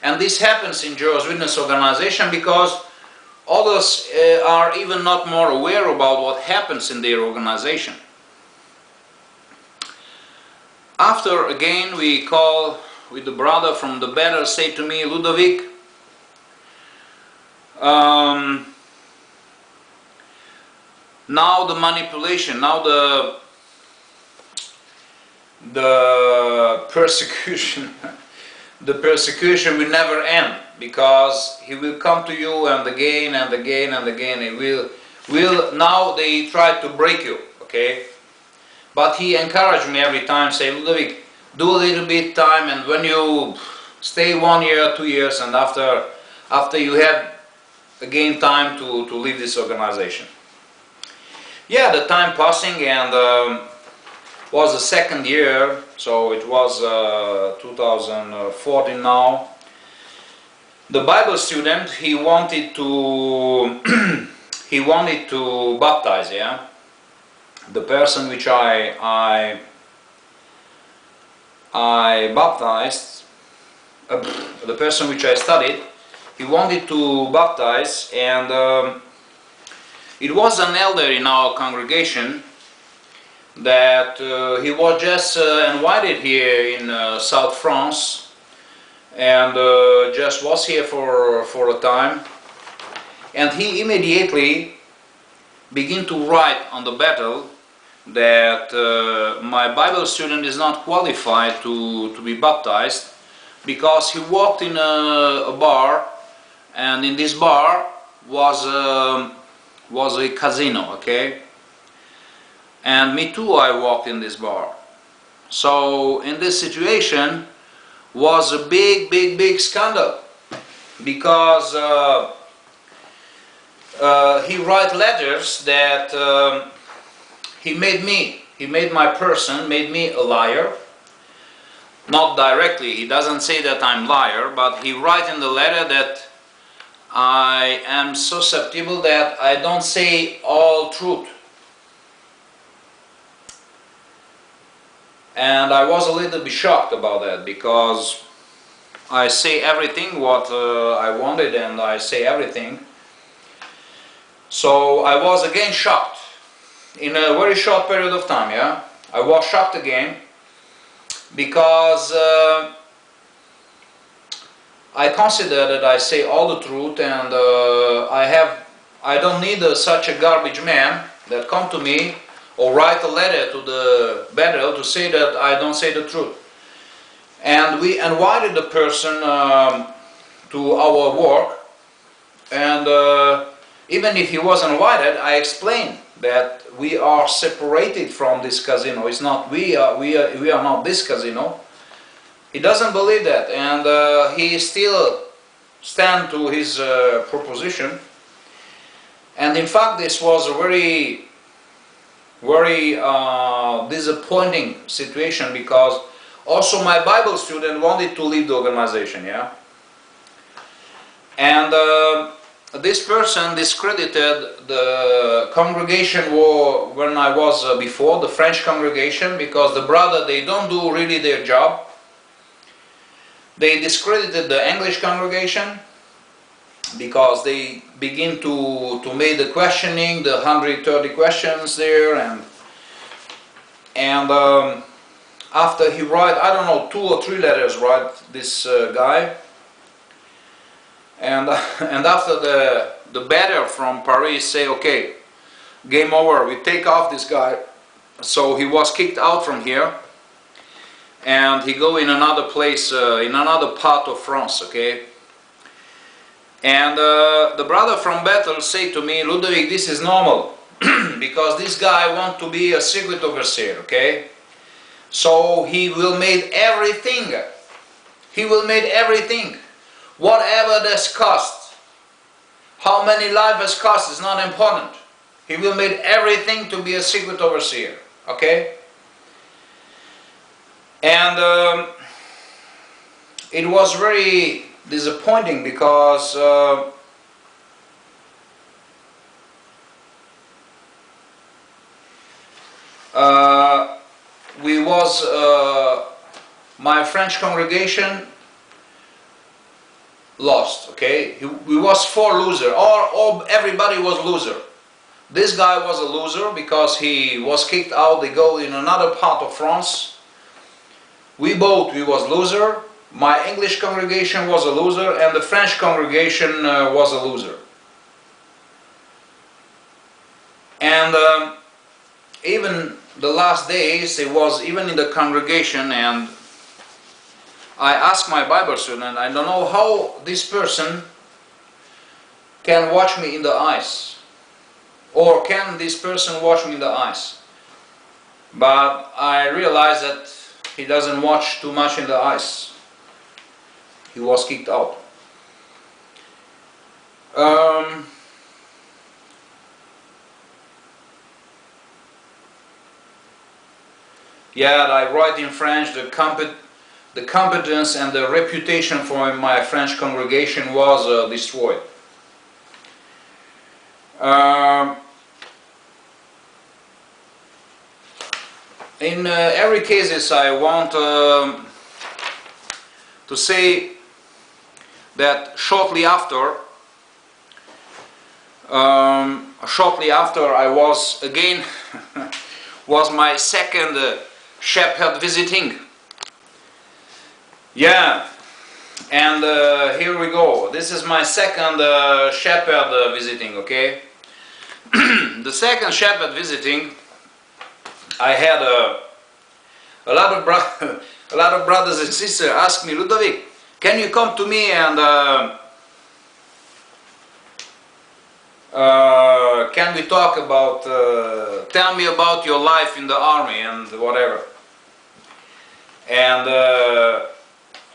And this happens in Jehovah's Witness organization because others are even not more aware about what happens in their organization. After again we call with the brother from the battle, say to me, Ludovic, now the manipulation, now the persecution, the persecution will never end, because he will come to you and again and again and again. He will now they try to break you, okay? But he encouraged me every time, say, Ludovic, do a little bit time, and when you stay 1 year, 2 years, and after you have again time to leave this organization. Yeah, the time passing, and was the second year, so it was 2014 now. The Bible student, he wanted to he wanted to baptize, yeah. The person which I baptized, the person which I studied, he wanted to baptize, and it was an elder in our congregation that he was just invited here in South France, and just was here for a time, and he immediately began to write on the battle that my Bible student is not qualified to be baptized, because he walked in a bar, and in this bar was a casino, okay? And me too, I walked in this bar. So in this situation was a big scandal, because he write letters that he made my person, made me a liar. Not directly, he doesn't say that I'm liar, but he write in the letter that I am susceptible that I don't say all truth. And I was a little bit shocked about that, because I say everything what I wanted, and I say everything. So I was again shocked in a very short period of time. Yeah, I was shocked again, because I consider that I say all the truth, and I don't need such a garbage man that come to me or write a letter to the beadle to say that I don't say the truth. And we invited the person to our work, and even if he was invited, I explained that we are separated from this casino. It's not we are not this casino. He doesn't believe that, and he still stand to his proposition. And in fact, this was a very disappointing situation, because also my Bible student wanted to leave the organization, yeah. And this person discredited the congregation when I was before, the French congregation, because the brother, they don't do really their job. They discredited the English congregation, because they begin to make the questioning, the 130 questions there, and after he write, I don't know, 2 or 3 letters, right, this guy, and after the bearer from Paris say, okay, game over, we take off this guy. So he was kicked out from here, and he go in another place, in another part of France, okay. And the brother from Bethel said to me, Ludovic, this is normal, because this guy want to be a secret overseer, okay. So he will make everything. He will make everything. Whatever this cost, how many lives has cost is not important. He will make everything to be a secret overseer, okay. And it was very disappointing, because my French congregation lost, okay. We was 4 losers, or everybody was loser. This guy was a loser because he was kicked out. They go in another part of France. We was loser. My English congregation was a loser, and the French congregation was a loser. And even the last days, it was even in the congregation, and I asked my Bible student, I don't know how this person can watch me in the eyes, or can this person watch me in the eyes? But I realized that he doesn't watch too much in the eyes. He was kicked out. Yeah, I write in French, the competence and the reputation for my French congregation was destroyed. In every cases, I want to say that shortly after I was again was my second shepherd visiting. Yeah, and here we go. This is my second shepherd visiting, okay. The second shepherd visiting, I had a lot of brothers and sisters ask me, Ludovic, can you come to me and can we talk about, tell me about your life in the army and whatever. And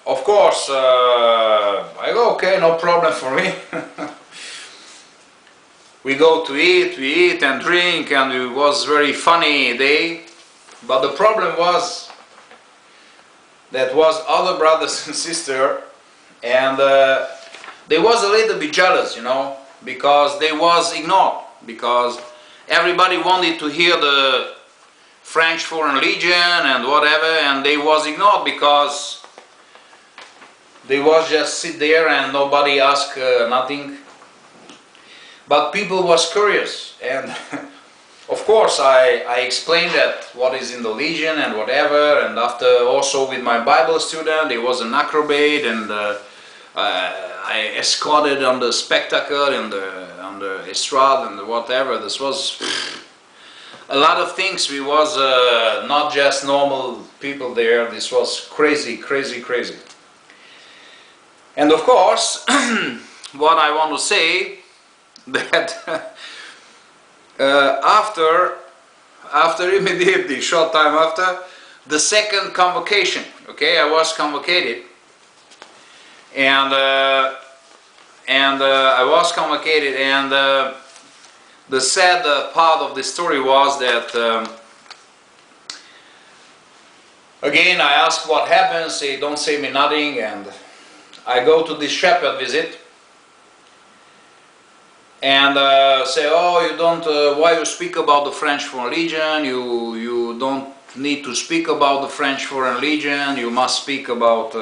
of course, I go, okay, no problem for me. We go to eat, we eat and drink, and it was very funny day. But the problem was that was other brothers and sisters, and they was a little bit jealous, you know, because they was ignored, because everybody wanted to hear the French Foreign Legion and whatever, and they was ignored because they was just sit there and nobody asked nothing. But people was curious, and of course I explained that what is in the Legion and whatever, and after also with my Bible student, he was an acrobat, and I escorted on the spectacle and on the estrade and whatever. This was a lot of things. We was not just normal people there. This was crazy, crazy, crazy. And of course, what I want to say, that after immediately, short time after, the second convocation, okay, I was convocated, and I was convocated, and the sad part of the story was that again I asked what happens, they don't say me nothing, and I go to this shepherd visit, and say, oh, you don't, why you speak about the French Foreign Legion, you don't need to speak about the French Foreign Legion, you must speak about,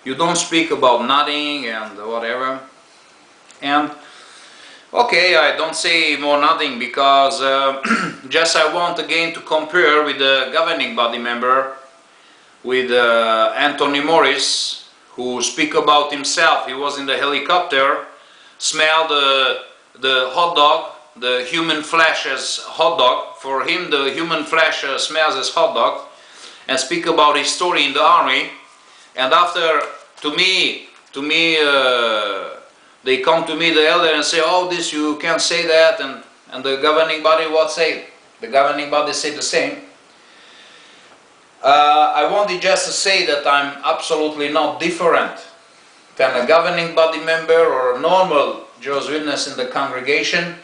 you don't speak about nothing and whatever. And okay, I don't say more nothing, because just I want again to compare with the governing body member, with Anthony Morris, who speak about himself. He was in the helicopter, smelled the hot dog, the human flesh as hot dog. For him, the human flesh smells as hot dog, and speak about his story in the army. And after, to me, they come to me, the elder, and say, oh, this you can't say that, and the governing body what say? The governing body say the same. I wanted just to say that I'm absolutely not different than a governing body member or a normal Jehovah's Witness in the congregation.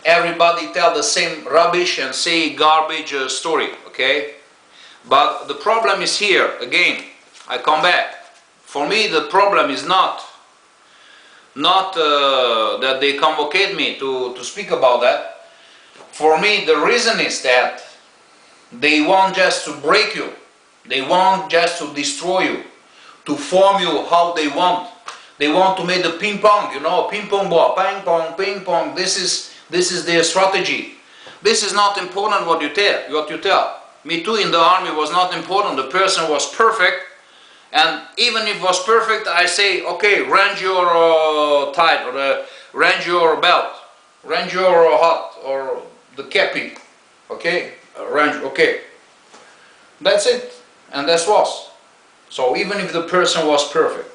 Everybody tell the same rubbish and say garbage story, okay? But the problem is here, again, I come back. For me, the problem is not that they convocate me to speak about that. For me, the reason is that they want just to break you. They want just to destroy you, to form you how they want. They want to make the ping pong, you know, ping pong ball, ping pong, ping pong. This is their strategy. This is not important what you tell. Me too in the army was not important. The person was perfect. And even if it was perfect, I say, okay, range your tie, or range your belt, range your hat, or the kepi, okay, range, okay. That's it, and that was. So even if the person was perfect.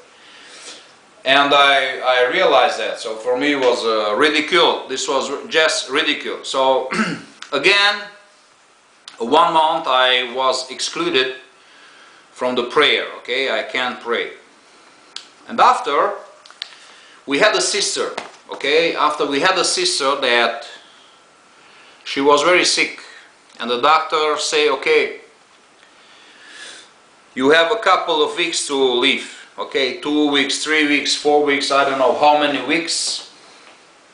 And I realized that, so for me it was ridicule. This was just ridicule. So again, 1 month I was excluded from the prayer, okay, I can't pray. And after, we had a sister, okay, after we had a sister that she was very sick, and the doctor say, okay, you have a couple of weeks to live, okay, 2 weeks, 3 weeks, 4 weeks, I don't know how many weeks,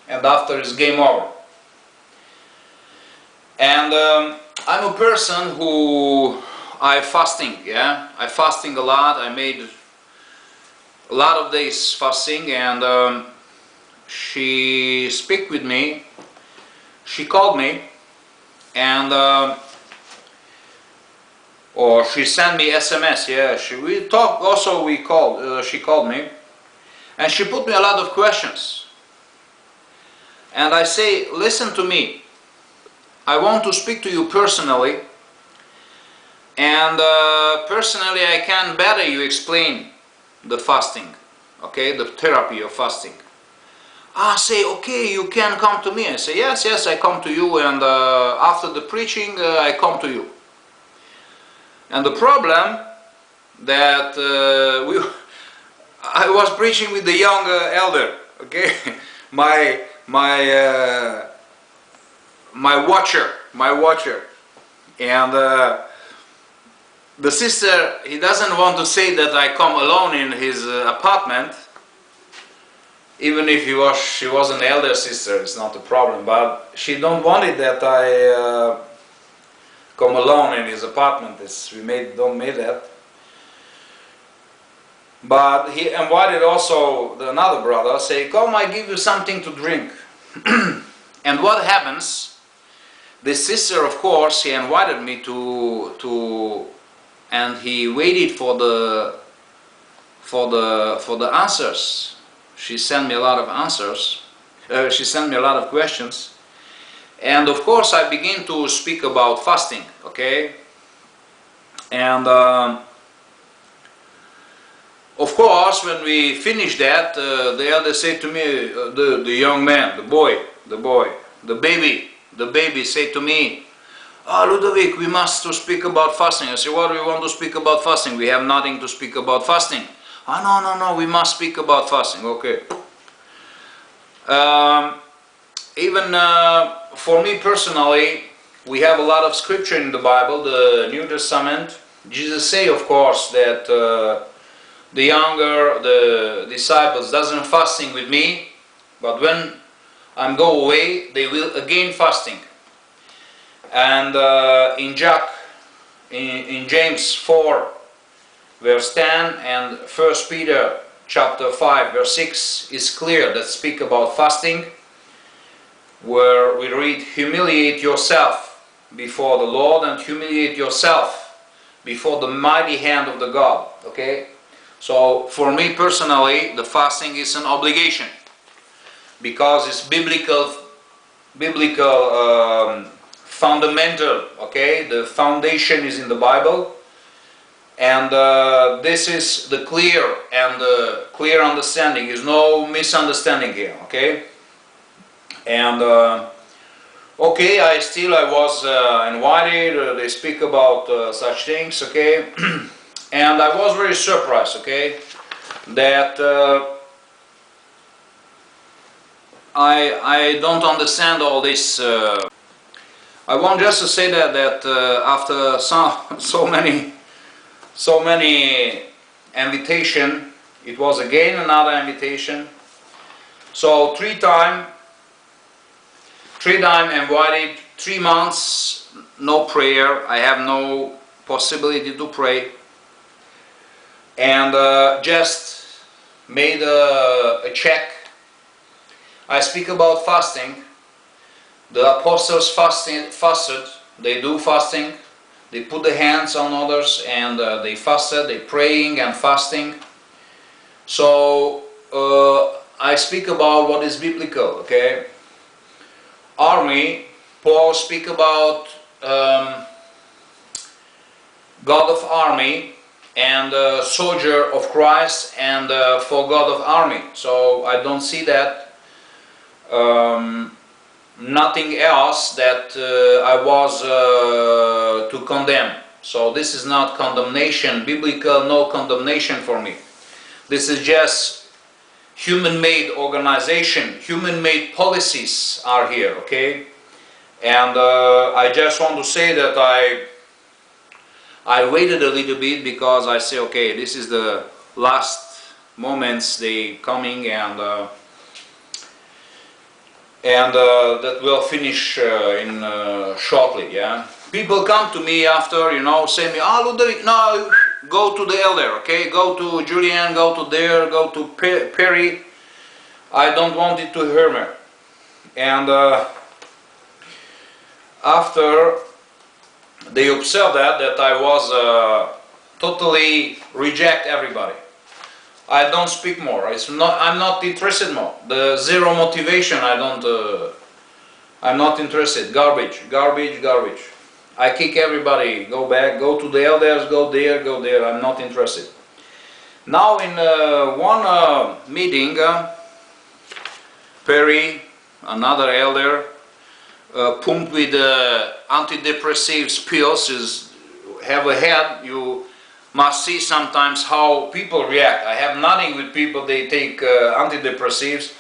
and after it's game over. And I'm a person who I fasting, yeah, I fasting a lot. I made a lot of days fasting, and she speak with me, she called me, and or she sent me SMS, yeah, we talked also, she called me, and she put me a lot of questions, and I say, listen to me, I want to speak to you personally, and personally I can better you explain the fasting, okay, the therapy of fasting. I say, okay, you can come to me. I say, yes, yes, I come to you, and after the preaching I come to you. And the problem that I was preaching with the young elder, okay, my watcher, and the sister, he doesn't want to say that I come alone in his apartment, even if she was an elder sister, it's not a problem. But she don't want it that I come alone in his apartment. Don't make that. But he invited also another brother, say, come, I give you something to drink. And what happens? The sister, of course, he invited me to and he waited for the answers. She sent me a lot of answers. She sent me a lot of questions. And of course I begin to speak about fasting, okay? And of course, when we finished that, the elder said to me, the young man, the baby said to me, Ludovic, we must to speak about fasting. I said, what do we want to speak about fasting? We have nothing to speak about fasting. No, we must speak about fasting. Okay. Even for me personally, we have a lot of scripture in the Bible, the New Testament. Jesus say, of course, that the disciples doesn't fasting with me, but when I go away, they will again fasting. And in James 4 verse 10 and 1 Peter chapter 5 verse 6 is clear that speak about fasting, where we read, humiliate yourself before the Lord and humiliate yourself before the mighty hand of the God. Okay? So for me personally, the fasting is an obligation because it's biblical fundamental. Okay, the foundation is in the Bible, and this is the clear understanding. There's no misunderstanding here. Okay, and okay, I was invited. They speak about such things. Okay. And I was very surprised, okay, that I don't understand all this. I want just to say that after so many invitation, it was again another invitation. So three time invited, 3 months no prayer. I have no possibility to pray. And just made a check. I speak about fasting. The apostles fasted. They do fasting. They put the hands on others and they fasted. They praying and fasting. So I speak about what is biblical. Okay. Army. Paul speak about God of army and soldier of Christ and for God of army. So I don't see that nothing else that I was to condemn. So this is not condemnation, biblical, no condemnation for me. This is just human-made organization, human-made policies are here, okay? And I just want to say that I waited a little bit because I say, okay, this is the last moments they coming, and that will finish in shortly. Yeah, people come to me after, say me, Ludovic, no, go to the elder, okay, go to Julian, go to there, go to Perry. I don't want it to hear me. And after they observed that I was totally reject everybody. I don't speak more. I'm not interested more. The zero motivation. I'm not interested. Garbage. I kick everybody. Go back. Go to the elders. Go there. I'm not interested. Now in one meeting, Perry, another elder, pumped with antidepressive pills, have a head. You must see sometimes how people react. I have nothing with people, they take antidepressives,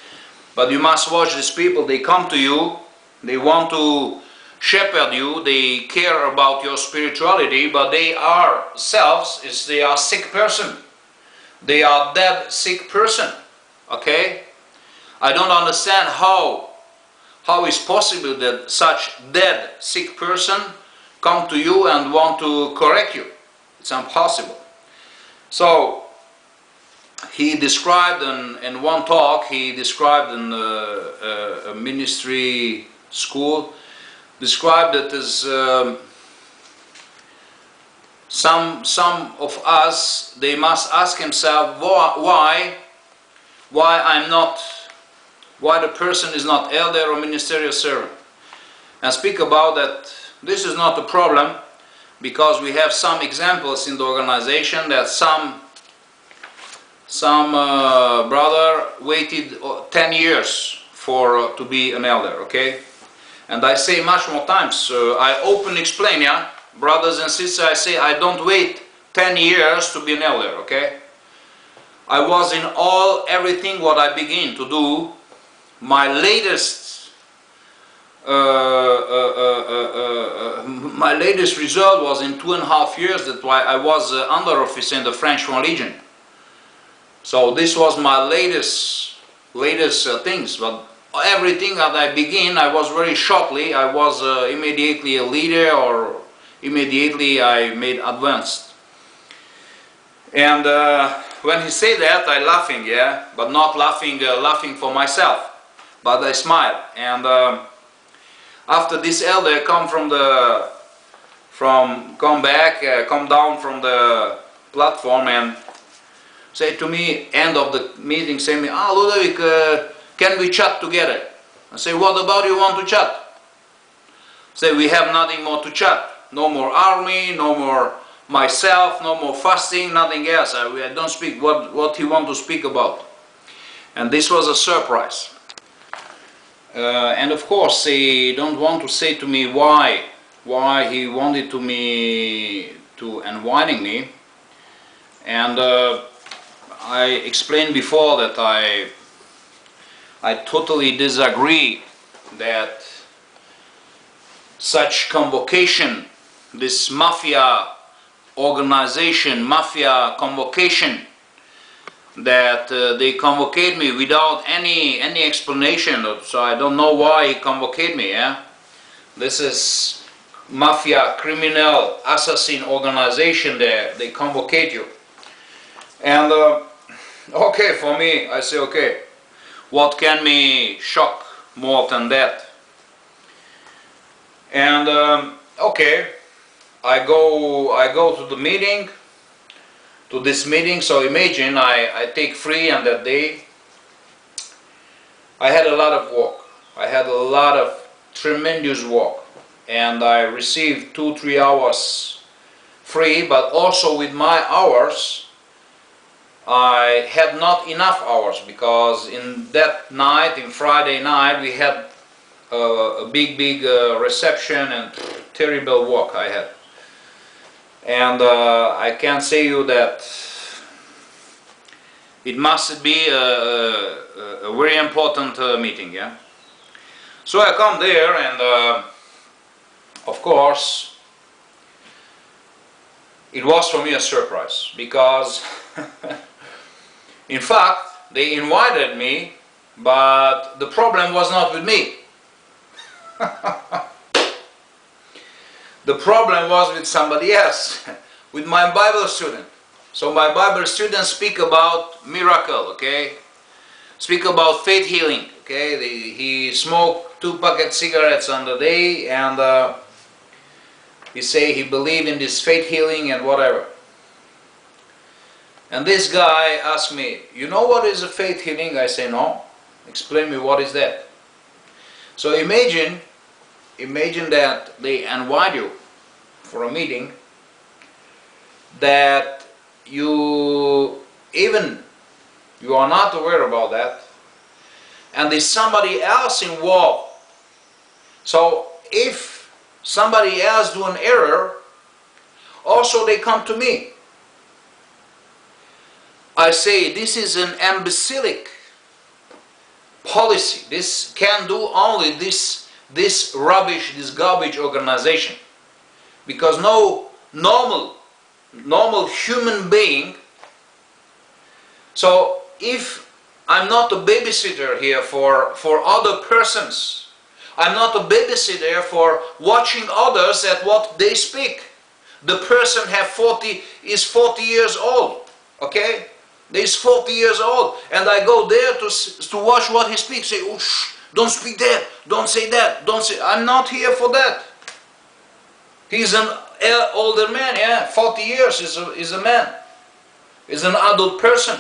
but you must watch these people. They come to you, they want to shepherd you, they care about your spirituality, but they are they are sick person. They are dead sick person, okay? I don't understand how it's possible that such dead, sick person come to you and want to correct you. It's impossible. So he described in one talk, he described in a ministry school, described it as some of us, they must ask himself why the person is not elder or ministerial servant, and speak about that. This is not a problem, because we have some examples in the organization that some brother waited 10 years for to be an elder, okay? And I say much more times, I openly explain, yeah, brothers and sisters, I say I don't wait 10 years to be an elder, okay? I was in everything what I begin to do. My latest result was in 2.5 years. That's why I was under officer in the French Legion. So this was my latest things. But everything that I begin, I was very shortly. I was immediately a leader, or immediately I made advanced. And when he say that, I laughing, yeah, but not laughing for myself. But I smile, and after this elder come come down from the platform and say to me, end of the meeting, say me, Ludovic, can we chat together? I say, what about you want to chat? Say, we have nothing more to chat. No more army, no more myself, no more fasting, nothing else. I don't speak what he want to speak about. And this was a surprise. And of course, he don't want to say to me why he wanted to inviting me. And I explained before that I totally disagree that such convocation, this mafia organization, mafia convocation, that they convocate me without any explanation. So I don't know why he convocate me. Yeah, this is mafia, criminal, assassin organization. They convocate you, and okay, for me, I say okay. What can me shock more than that? And okay, I go to the meeting. To this meeting, so imagine I take free on that day. I had a lot of work. I had a lot of tremendous work, and I received 2-3 hours free, but also with my hours I had not enough hours, because in that night, in Friday night, we had a big reception and terrible work I had. And I can say you that it must be a very important meeting, yeah. So I come there, and of course it was for me a surprise, because in fact they invited me, but the problem was not with me. The problem was with somebody else, with my Bible student. So my Bible student speak about miracle, okay? Speak about faith healing, okay? He smoked 2 packet cigarettes on the day, and he say he believed in this faith healing and whatever. And this guy asked me, you know what is a faith healing? I say, no. Explain me what is that. So imagine that they invite you for a meeting, that you are not aware about that, and there's somebody else involved. So if somebody else do an error, also they come to me. I say this is an imbecilic policy. This can do only this rubbish, this garbage organization, because no normal human being. So if I'm not a babysitter here for other persons. I'm not a babysitter for watching others at what they speak. The person is 40 years old, okay? He's 40 years old, and I go there to watch what he speaks. Say, oh, shh, don't speak that, don't say that, don't say. I'm not here for that. He's an older man, yeah. 40 years is a man, is an adult person,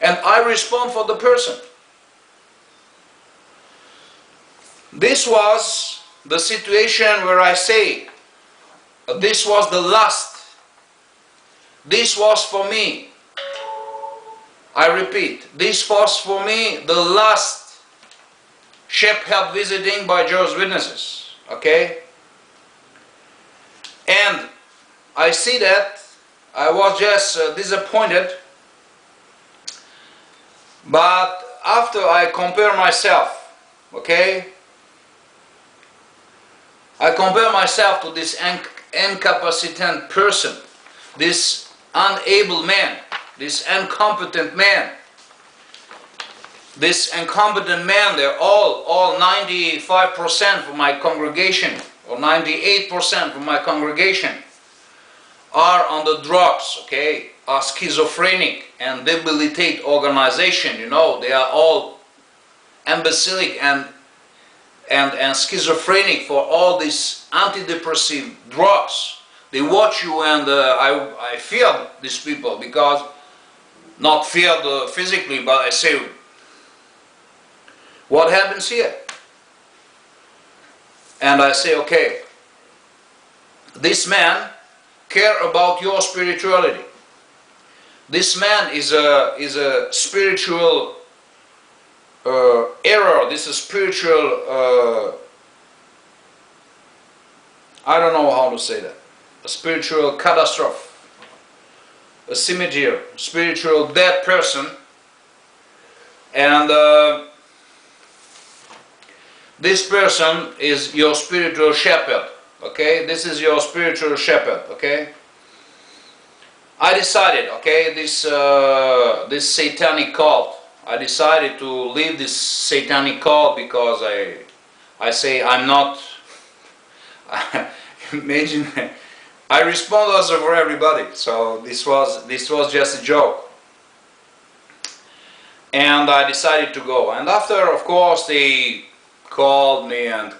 and I respond for the person. This was the situation where I say, this was the last. This was for me. I repeat, this was for me the last shepherd visiting by Jehovah's Witnesses. Okay? And I see that I was just disappointed. But after I compare myself, okay? I compare myself to this incapacitated person, this unable man, this incompetent man. This incompetent man, they're all 95% from my congregation, or 98% from my congregation, are on the drugs, okay, are schizophrenic and debilitate organization, you know, they are all imbecilic and schizophrenic for all these antidepressive drugs. They watch you, and I fear these people, because not fear physically, but I say, what happens here? And I say, okay, this man care about your spirituality. This man is a spiritual error. This is spiritual. I don't know how to say that. A spiritual catastrophe. A cemetery, spiritual dead person, and this person is your spiritual shepherd. Okay, this is your spiritual shepherd. Okay, I decided. Okay, this satanic cult. I decided to leave this satanic cult, because I say I'm not. Imagine. I respond also for everybody, so this was just a joke, and I decided to go. And after, of course, they called me, and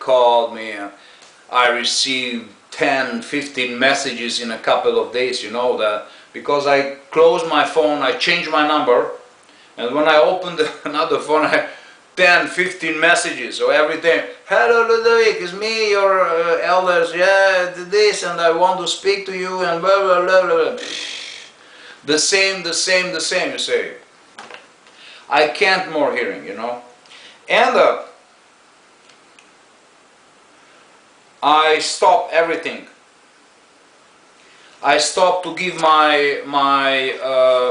I received 10-15 messages in a couple of days, you know, that because I closed my phone, I changed my number, and when I opened another phone, I 10-15 messages, so everything. Hello Ludovic, it's me, your elders, yeah, this, and I want to speak to you, and blah blah blah blah. The same, you say. I can't more hearing, you know. And I stopped everything. I stopped to give my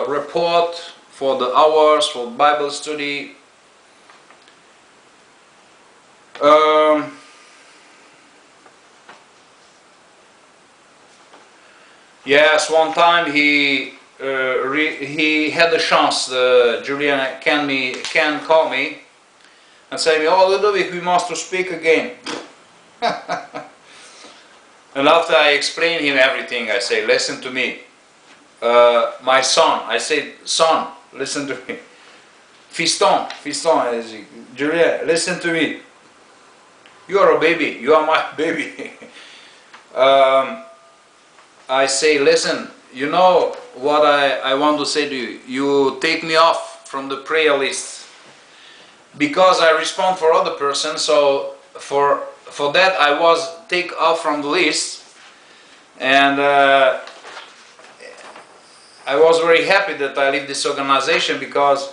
report for the hours for Bible study. Yes, one time he had a chance. Julian can call me and say me, "Oh, Ludovic, we must speak again." And after I explain him everything, I say, "Listen to me, my son." I say, "Son, listen to me. Fiston, Julian, listen to me. You are a baby. You are my baby." I say, "Listen, you know what I want to say to you. You take me off from the prayer list, because I respond for other persons. So for that I was take off from the list, and I was very happy that I leave this organization, because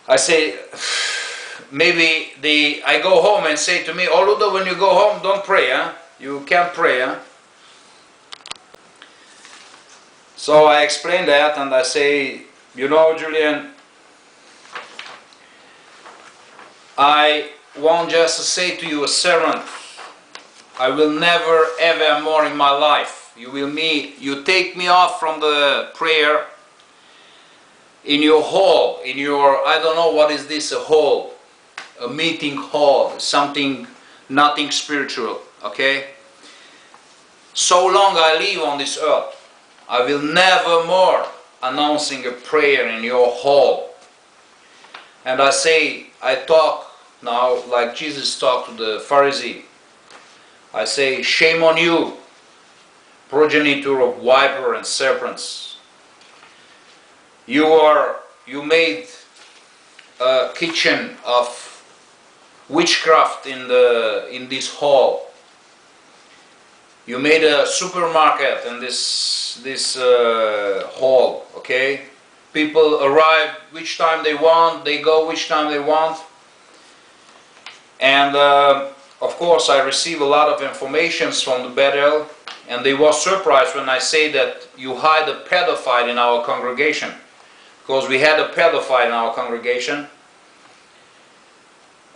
I say, maybe I go home and say to me, "Oh Ludo, when you go home, don't pray, huh? You can't pray, huh?" So I explain that, and I say, "You know, Julian, I want just to say to you, a servant, I will never ever more in my life. You take me off from the prayer, in your hall, in your, I don't know what is this, a hall, a meeting hall, something, nothing spiritual, okay? So long I live on this earth, I will never more announcing a prayer in your hall. And I say, I talk now like Jesus talked to the Pharisee. I say, shame on you, progenitor of viper and serpents. You made a kitchen of witchcraft in this hall. You made a supermarket in this hall, okay? People arrive which time they want, they go which time they want. And of course I receive a lot of information from the Bethel, and they were surprised when I say that you hide a pedophile in our congregation. Because we had a pedophile in our congregation.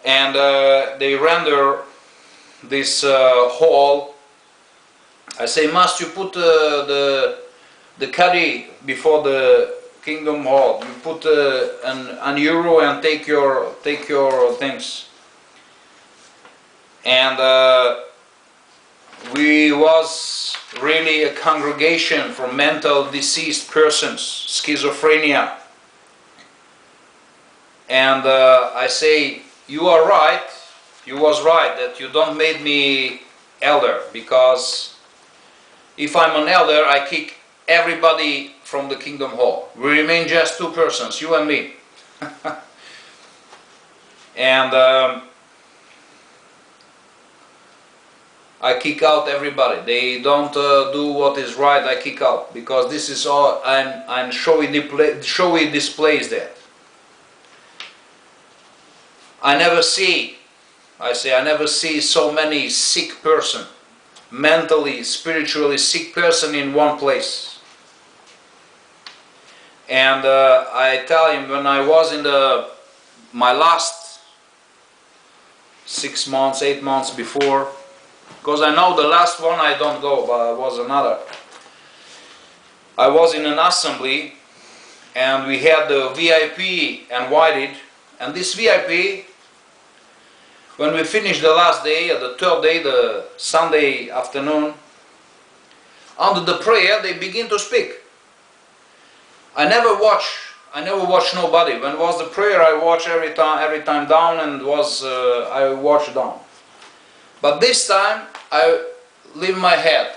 And they render this hall. I say, must you put the caddy before the Kingdom Hall? You put an euro and take your things. And we was really a congregation for mental diseased persons, schizophrenia. And I say, you are right, you was right that you don't made me elder, because if I'm an elder, I kick everybody from the Kingdom Hall. We remain just two persons, you and me. And I kick out everybody. They don't do what is right, I kick out. Because this is all, I'm showy displays there. I never see so many sick person, mentally, spiritually sick person in one place. And I tell him, when I was in my last 6 months, 8 months before, because I know the last one I don't go, but it was another. I was in an assembly, and we had the VIP invited, and this VIP, when we finished the last day, the third day, the Sunday afternoon, under the prayer they begin to speak. I never watch nobody. When was the prayer, I watch every time down, and I watch down. But this time I leave my head,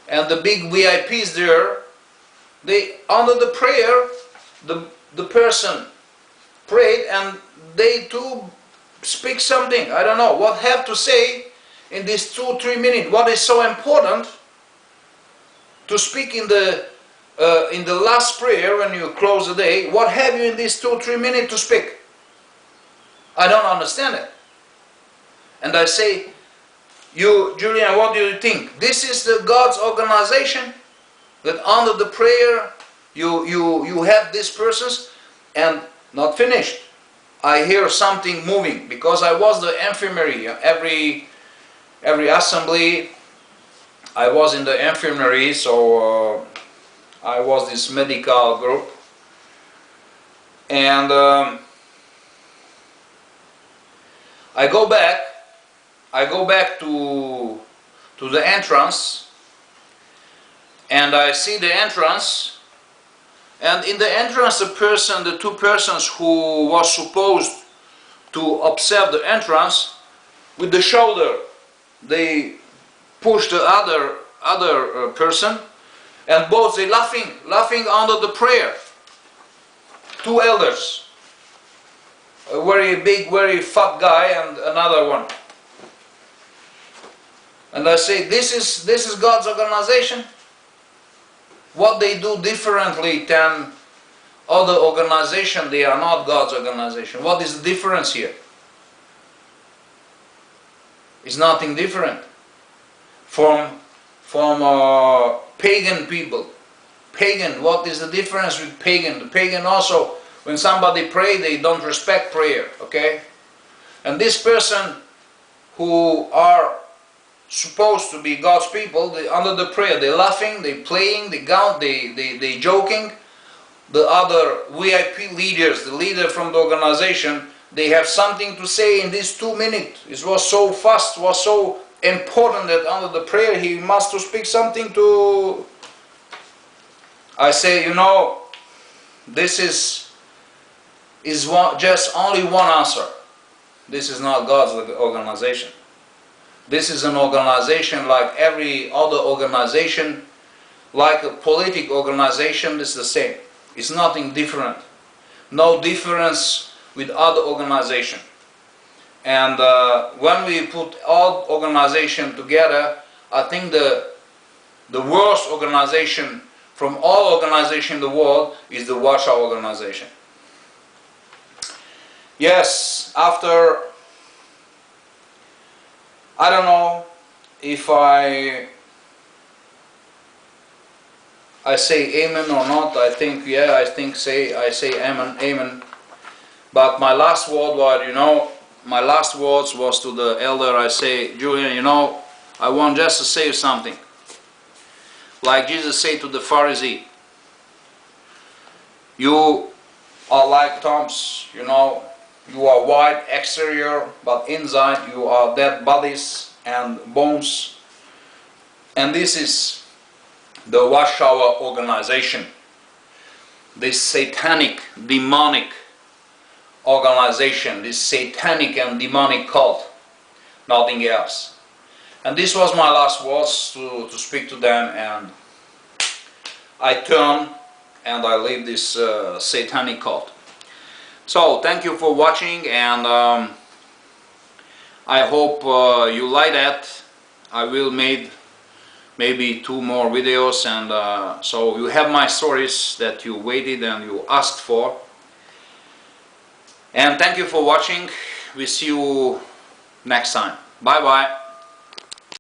and the big VIPs there, they under the prayer, the person prayed, and they too speak something. I don't know what have to say in these 2-3 minutes. What is so important to speak in the last prayer when you close the day? What have you in these 2-3 minutes to speak? I don't understand it. And I say, you, Julian, what do you think? This is the God's organization, that under the prayer you have these persons, and not finished. I hear something moving, because I was the infirmary. Every assembly I was in the infirmary, so I was this medical group. And I go back to the entrance, and I see the entrance, and in the entrance the two persons who was supposed to observe the entrance, with the shoulder they push the other person, and both they laughing under the prayer. Two elders, a very big, very fat guy, and another one. And I say, this is God's organization? What they do differently than other organizations, they are not God's organization. What is the difference here? It's nothing different from pagan people. Pagan, what is the difference with pagan? The pagan also, when somebody pray, they don't respect prayer, okay? And this person who are supposed to be God's people, they under the prayer, they laughing, they playing, they joking. the other VIP leaders, the leader from the organization, they have something to say in these 2 minutes. It was so fast, was so important that under the prayer he must to speak something to. I say, you know, this is just only one answer. This is not God's organization. This is an organization like every other organization, like a political organization is the same. It's nothing different. No difference with other organization. And when we put all organization together, I think the worst organization from all organizations in the world is the Warsaw organization. Yes, after, I don't know if I say amen or not. I think, yeah, I say amen, amen. But my last word was, you know, my last words was to the elder. I say, Julian, you know, I want just to say something. Like Jesus said to the Pharisee, you are like tombs, you know, you are white exterior, but inside you are dead bodies and bones. And this is the Warsaw organization, this satanic, demonic organization, this satanic and demonic cult, nothing else. And this was my last words to speak to them, and I turn and I leave this satanic cult. So thank you for watching, and I hope you like that. I will make maybe 2 more videos, and so you have my stories that you waited and you asked for. And thank you for watching. We see you next time. Bye bye.